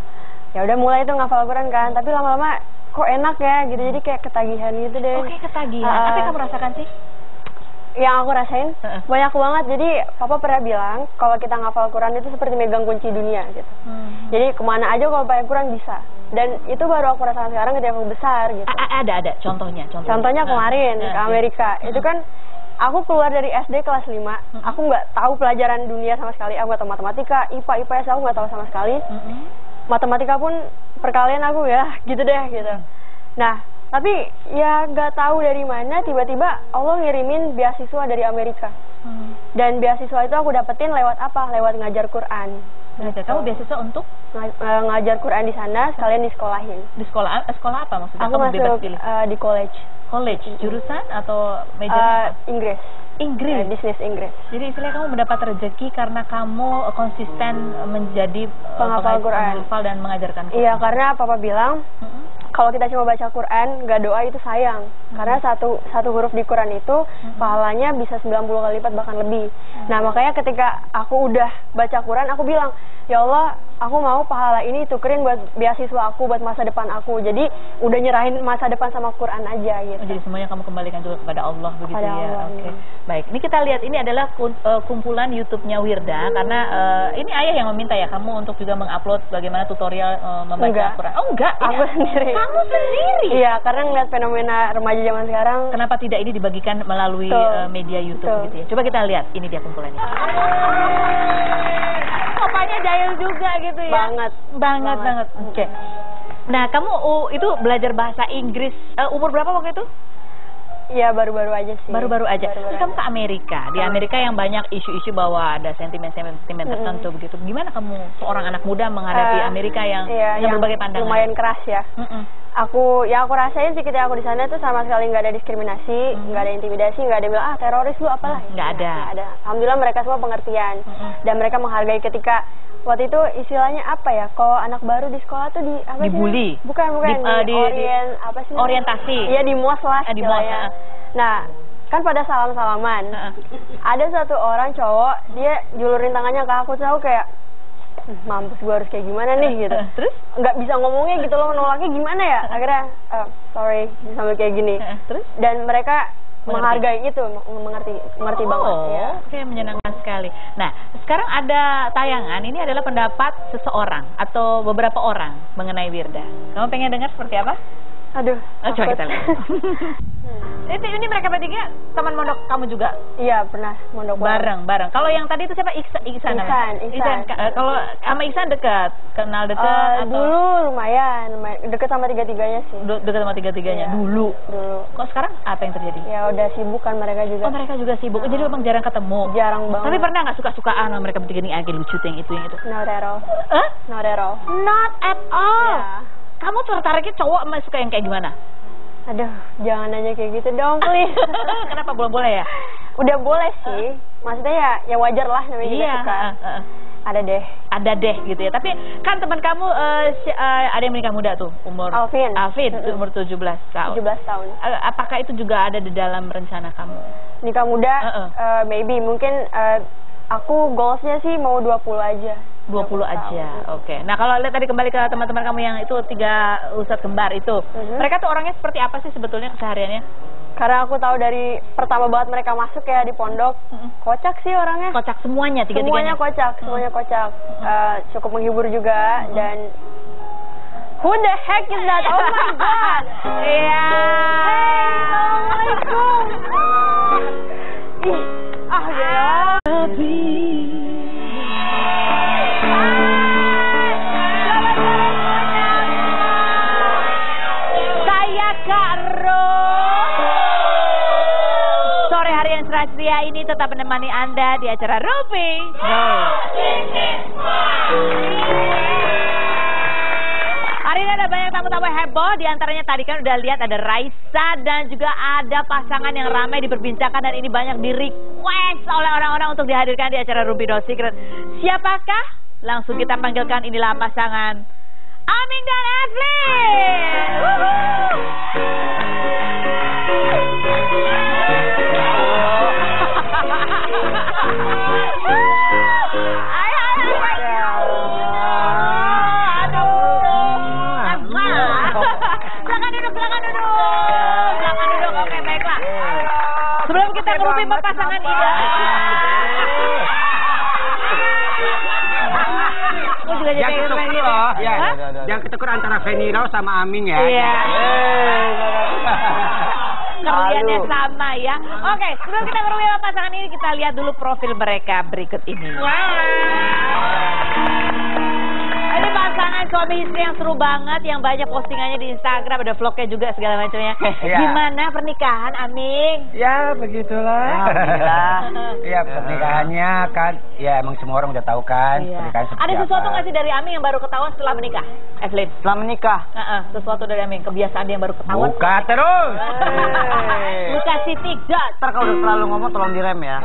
Speaker 4: Ya udah mulai itu ngafal Quran kan, tapi lama-lama kok enak ya gitu. Jadi kayak ketagihan gitu deh.
Speaker 1: Oke, ketagihan. Apa yang kamu rasakan sih?
Speaker 4: Yang aku rasain banyak banget. Jadi papa pernah bilang kalau kita ngafal Quran itu seperti megang kunci dunia gitu. Jadi kemana aja kalau pakai Quran bisa. Dan itu baru aku rasakan sekarang ketika aku besar gitu.
Speaker 1: Ada contohnya.
Speaker 4: Contohnya kemarin ke Amerika. Itu kan aku keluar dari SD kelas 5, aku nggak tahu pelajaran dunia sama sekali. Aku nggak tahu matematika, IPA, IPS aku nggak tahu sama sekali. Matematika pun perkalian aku ya gitu deh gitu. Nah, tapi ya nggak tahu dari mana tiba-tiba Allah ngirimin beasiswa dari Amerika. Dan beasiswa itu aku dapetin lewat apa? Lewat ngajar Quran.
Speaker 1: Kamu beasiswa untuk
Speaker 4: ngajar Quran di sana, sekalian disekolahin.
Speaker 1: di sekolah apa maksudnya?
Speaker 4: Aku
Speaker 1: Kamu bebas
Speaker 4: masuk
Speaker 1: pilih.
Speaker 4: di college.
Speaker 1: College, jurusan atau majornya?
Speaker 4: Inggris.
Speaker 1: Inggris.
Speaker 4: Bisnis Inggris.
Speaker 1: Jadi istilahnya kamu mendapat rezeki karena kamu konsisten menjadi
Speaker 4: Penghafal Quran.
Speaker 1: penghafal dan mengajarkan Quran.
Speaker 4: Iya, karena papa bilang kalau kita cuma baca Quran, nggak doa itu sayang. Karena satu huruf di Quran itu pahalanya bisa 90 kali lipat bahkan lebih. Nah, makanya ketika aku udah baca Quran, aku bilang, ya Allah, aku mau pahala ini tukerin buat beasiswa aku, buat masa depan aku. Jadi udah nyerahin masa depan sama Quran aja gitu.
Speaker 1: Jadi semuanya kamu kembalikan juga kepada Allah begitu
Speaker 4: Kepada
Speaker 1: ya.
Speaker 4: Allah,
Speaker 1: Oke.
Speaker 4: iya.
Speaker 1: Baik, ini kita lihat ini adalah kumpulan YouTube-nya Wirda karena ini ayah yang meminta ya kamu untuk juga mengupload bagaimana tutorial membaca
Speaker 4: Enggak.
Speaker 1: Quran. Oh enggak,
Speaker 4: Aku sendiri.
Speaker 1: Kamu sendiri.
Speaker 4: Iya, karena ngeliat fenomena remaja zaman sekarang.
Speaker 1: Kenapa tidak ini dibagikan melalui
Speaker 4: Betul.
Speaker 1: media YouTube
Speaker 4: Betul.
Speaker 1: gitu ya? Coba kita lihat, ini dia kumpulannya. Papanya jahil juga gitu ya. Banget. Oke. Nah, kamu itu belajar bahasa Inggris umur berapa waktu itu?
Speaker 4: Iya, baru-baru aja sih.
Speaker 1: Baru-baru aja.
Speaker 4: Baru-baru
Speaker 1: Terus kamu ke Amerika. Di Amerika yang banyak isu-isu bahwa ada sentimen-sentimen tertentu begitu. Gimana kamu seorang anak muda menghadapi Amerika yang
Speaker 4: Iya,
Speaker 1: berbagai pandangan?
Speaker 4: lumayan keras ya. aku rasain sih ketika aku di sana tuh sama sekali nggak ada diskriminasi, nggak ada intimidasi, nggak ada bilang teroris lu apalah.
Speaker 1: Nggak ada.
Speaker 4: Nggak ada. Alhamdulillah mereka semua pengertian dan mereka menghargai ketika waktu itu istilahnya apa ya? Kalau anak baru di sekolah tuh
Speaker 1: dibully.
Speaker 4: Bukan apa sih?
Speaker 1: Orientasi.
Speaker 4: Iya di MOS lah.
Speaker 1: Di MOS.
Speaker 4: Nah, kan pada salam-salaman. Ada satu orang cowok, dia julurin tangannya ke aku, terus aku kayak mampus gue harus kayak gimana nih gitu. Terus nggak bisa ngomongnya gitu loh, nolaknya gimana ya? Akhirnya sorry sambil kayak gini. Terus dan mereka menghargai itu, mengerti banget ya.
Speaker 1: Oke, menyenangkan sekali. Nah, sekarang ada tayangan, ini adalah pendapat seseorang atau beberapa orang mengenai Wirda. Kamu pengen dengar seperti apa?
Speaker 4: Aduh,
Speaker 1: coba kita lihat. Ini mereka bertiga teman mondok kamu juga?
Speaker 4: Iya, pernah mondok
Speaker 1: bareng. Kalau yang tadi itu siapa? Iksan. Kalau sama Iksan dekat, kenal dekat atau?
Speaker 4: Dulu lumayan dekat sama tiga-tiganya sih.
Speaker 1: Dekat sama tiga-tiganya
Speaker 4: ya,
Speaker 1: dulu. Kok sekarang apa yang terjadi?
Speaker 4: Ya udah sibuk kan mereka juga.
Speaker 1: Oh, mereka juga sibuk. Jadi memang jarang ketemu.
Speaker 4: Jarang banget.
Speaker 1: Tapi pernah nggak suka-sukaan sama mereka bertiga nih, agak lucu yang itu?
Speaker 4: Not at all. Not at all.
Speaker 1: Not at all.
Speaker 4: Ya.
Speaker 1: Kamu tertariknya cowok sama suka yang kayak gimana?
Speaker 4: Aduh, jangan nanya kayak gitu dong, please.
Speaker 1: Kenapa belum boleh ya?
Speaker 4: Udah boleh sih. Maksudnya ya wajar lah namanya juga suka. Ada deh
Speaker 1: gitu ya. Tapi kan teman kamu ada yang menikah muda tuh, umur
Speaker 4: Alvin
Speaker 1: umur 17 tahun.
Speaker 4: 17 tahun.
Speaker 1: Apakah itu juga ada di dalam rencana kamu?
Speaker 4: Nikah muda, maybe mungkin aku goalsnya sih mau 20 aja.
Speaker 1: 20 aja, oke. Nah kalau lihat tadi kembali ke teman-teman kamu yang itu 3 ustadz kembar itu, mereka tuh orangnya seperti apa sih sebetulnya kesehariannya?
Speaker 4: Karena aku tahu dari pertama banget mereka masuk ya di pondok, kocak sih orangnya.
Speaker 1: Kocak semuanya, tiga-tiganya?
Speaker 4: Semuanya kocak. Cukup menghibur juga dan who the heck is that? Oh my god.
Speaker 1: Iya.
Speaker 4: Hey, assalamualaikum. Ya.
Speaker 1: Ria ini tetap menemani Anda di acara Rupi. Hari ini ada banyak tamu-tamu heboh. Di antaranya tadi kan udah lihat ada Raisa dan juga ada pasangan yang ramai diperbincangkan dan ini banyak di request oleh orang-orang untuk dihadirkan di acara Rupi No Secret. Siapakah? Langsung kita panggilkan, inilah pasangan Aming dan Evelyn. Silakan duduk. Oke, baiklah. Sebelum kita ngerupi pasangan ini.
Speaker 2: Yang ketuker loh, yang ketuker antara Veniro sama Aming ya.
Speaker 1: Iya. Kaliannya sama ya. Oke, sebelum kita ngerupi pasangan ini, kita lihat dulu profil mereka berikut ini. Ini pasangan suami istri yang seru banget, yang banyak postingannya di Instagram, ada vlognya juga segala macamnya. Gimana pernikahan, Aming?
Speaker 2: Ya begitulah. Ya pernikahannya kan, ya emang semua orang udah tahu kan pernikahan seperti
Speaker 1: ada sesuatu
Speaker 2: apa.
Speaker 1: nggak sih dari Aming yang baru ketahuan setelah menikah, Evelyn?
Speaker 3: Setelah menikah?
Speaker 1: Sesuatu dari Aming, kebiasaan dia yang baru ketahuan.
Speaker 2: Buka terus.
Speaker 1: Buka titik dot.
Speaker 3: Ntar kalau udah terlalu ngomong tolong direm ya.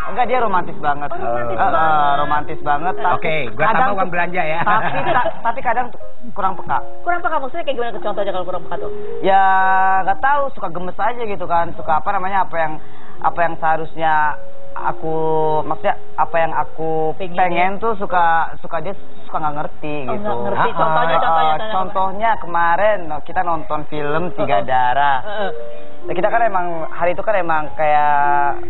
Speaker 3: Enggak, dia romantis banget. Romantis banget.
Speaker 2: Oke, gua tambah uang belanja ya.
Speaker 3: Tapi kadang kurang peka.
Speaker 1: Kurang peka maksudnya kayak gimana, contohnya kalau kurang peka tuh?
Speaker 3: Ya nggak tahu, suka gemes aja gitu kan. Suka apa yang seharusnya aku, maksudnya apa yang aku pengen tuh suka dia suka nggak ngerti gitu.
Speaker 1: Nggak ngerti.
Speaker 3: Contohnya kemarin kita nonton film Tiga Darah. Kita kan emang hari itu kan emang kayak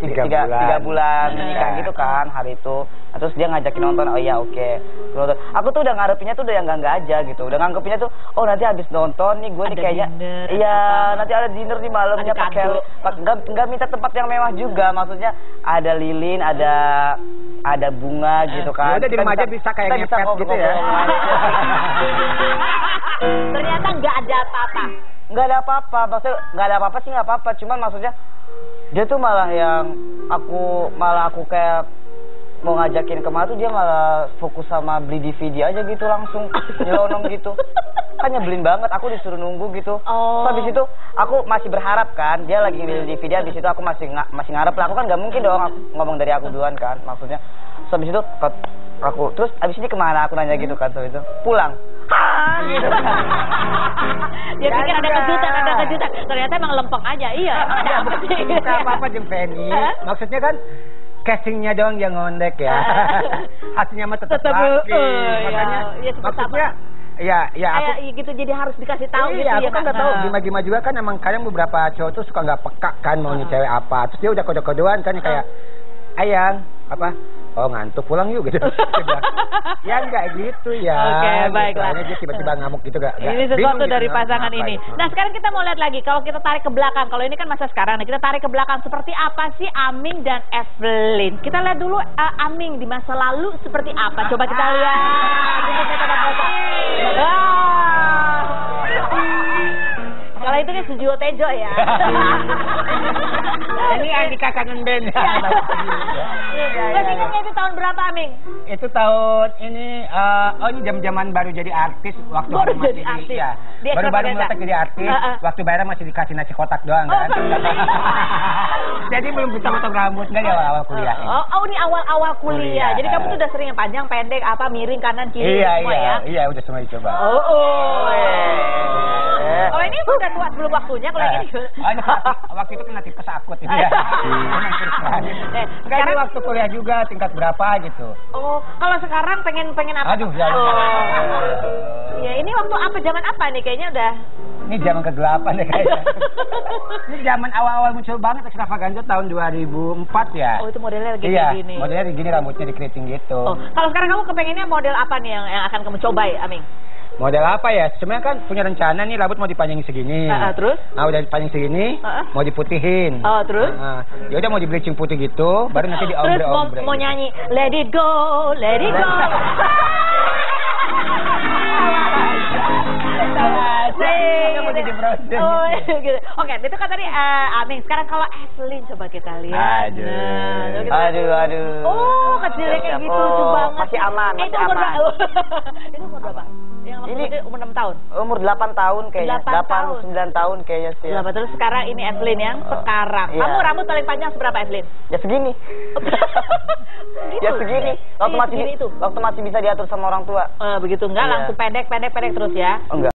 Speaker 3: 3 bulan menikah gitu kan hari itu. Terus dia ngajakin nonton, oh iya oke. Nonton. Aku tuh udah ngarepinnya tuh udah yang enggak aja gitu. Udah nganggepinnya tuh, oh nanti habis nonton nih gue nih kayaknya iya, nanti ada dinner di malamnya pakai enggak minta tempat yang mewah juga. Maksudnya ada lilin, ada bunga gitu kan.
Speaker 2: Ya udah di rumah aja bisa kayak ngepet gitu ya.
Speaker 1: Ternyata nggak ada apa-apa.
Speaker 3: Nggak ada apa-apa, maksudnya nggak ada apa-apa sih nggak apa-apa. Cuman maksudnya dia tuh malah yang aku kayak mau ngajakin kemana tuh dia malah fokus sama beli DVD aja gitu, langsung nyelonong gitu. Kan nyebelin banget, aku disuruh nunggu gitu.
Speaker 1: Oh.
Speaker 3: Terus habis itu aku masih berharap kan, dia lagi beli DVD, habis itu aku masih ngarep lah. Aku kan gak mungkin dong aku ngomong dari aku duluan kan, maksudnya. Terus habis itu terus habis ini kemana, aku nanya gitu kan, terus itu pulang. Gitu.
Speaker 1: Dia pikir ada kejutan. Ternyata emang lempeng aja. Iya, emang ada apa sih?
Speaker 2: Bukan apa-apa Jeng Penny. Maksudnya kan casingnya doang yang ngondek ya. Hasilnya mah tetap laki. Makanya
Speaker 1: ya,
Speaker 2: maksudnya ya aku
Speaker 1: gitu, jadi harus dikasih tahu gitu
Speaker 2: iya,
Speaker 1: ya.
Speaker 2: aku kan nggak tahu gimana juga kan emang kadang beberapa cowok tuh suka nggak peka kan maunya cewek apa. Terus dia udah kode-kodean kan kayak ayang apa? Oh ngantuk pulang yuk gitu. Ya enggak gitu ya.
Speaker 1: Oke,
Speaker 2: gitu.
Speaker 1: baiklah.
Speaker 2: Hanya dia tiba-tiba ngamuk gitu gak.
Speaker 1: Ini sesuatu dari pasangan ini. Nah sekarang kita mau lihat lagi. Kalau kita tarik ke belakang. Kalau ini kan masa sekarang. Nah kita tarik ke belakang. Seperti apa sih Aming dan Evelyn? Kita lihat dulu Aming di masa lalu seperti apa. Coba kita lihat. Kalau itu kan Sujiwo Tejo ya.
Speaker 2: Ini Andika Kangen Band.
Speaker 1: Mas ingatnya itu tahun berapa Aming?
Speaker 2: Itu tahun ini ini jam-jaman baru jadi artis waktu
Speaker 1: Baru
Speaker 2: masih
Speaker 1: jadi artis.
Speaker 2: Ya,
Speaker 1: Di
Speaker 2: baru
Speaker 1: Extravaganza.
Speaker 2: meletak jadi artis. Waktu bayar masih dikasih nasi kotak doang kan. Jadi belum potong rambut enggak di awal-awal kuliah.
Speaker 1: Oh ini awal-awal kuliah. Jadi kamu tuh udah sering yang panjang, pendek, apa miring, kanan, kiri semua ya?
Speaker 2: Iya, udah semua dicoba.
Speaker 1: Kalau ini udah tua sebelum waktunya, kalau ini
Speaker 2: Waktu itu kena tipes akut ini ya. Sekarang waktu kuliah juga tingkat berapa gitu.
Speaker 1: Oh, kalau sekarang pengen apa?
Speaker 2: Aduh, ya.
Speaker 1: Ya, ini waktu apa, zaman apa nih? Kayaknya udah.
Speaker 2: Ini zaman ke-8 deh kayaknya. Ini zaman awal-awal muncul banget Extravaganza tahun 2004 ya.
Speaker 1: Oh, itu modelnya lagi
Speaker 2: iya,
Speaker 1: kayak gini.
Speaker 2: modelnya gini, rambutnya dikeriting gitu.
Speaker 1: Oh, kalau sekarang kamu kepengennya model apa nih yang akan kamu coba ya, Aming?
Speaker 2: Model apa ya? Sebenarnya kan punya rencana nih rambut mau dipanjangin segini.
Speaker 1: Terus?
Speaker 2: Nah, udah dipanjang segini, mau diputihin.
Speaker 1: Oh, terus?
Speaker 2: Ya udah mau di bleaching putih gitu, baru nanti di ombre.
Speaker 1: Terus mau nyanyi Let It Go, Let It Go. Oh, gitu. Oke, itu kan tadi Aming. Sekarang kalau Evelyn coba kita lihat.
Speaker 3: Aduh.
Speaker 1: Oh, kecilnya kayak gitu, lucu banget.
Speaker 3: Masih aman,
Speaker 1: Itu umur berapa? Itu umur berapa? Yang
Speaker 3: ini
Speaker 1: umur 6 tahun.
Speaker 3: Umur 8 tahun kayaknya. 9 tahun kayaknya sih. Ya.
Speaker 1: Terus sekarang ini Evelyn yang sekarang.
Speaker 3: Iya.
Speaker 1: Kamu rambut paling panjang seberapa, Evelyn?
Speaker 3: Ya segini. Ya segini. Waktu
Speaker 1: Segini itu.
Speaker 3: masih bisa diatur sama orang tua.
Speaker 1: Begitu enggak
Speaker 3: Iya.
Speaker 1: langsung pendek terus ya?
Speaker 3: Enggak.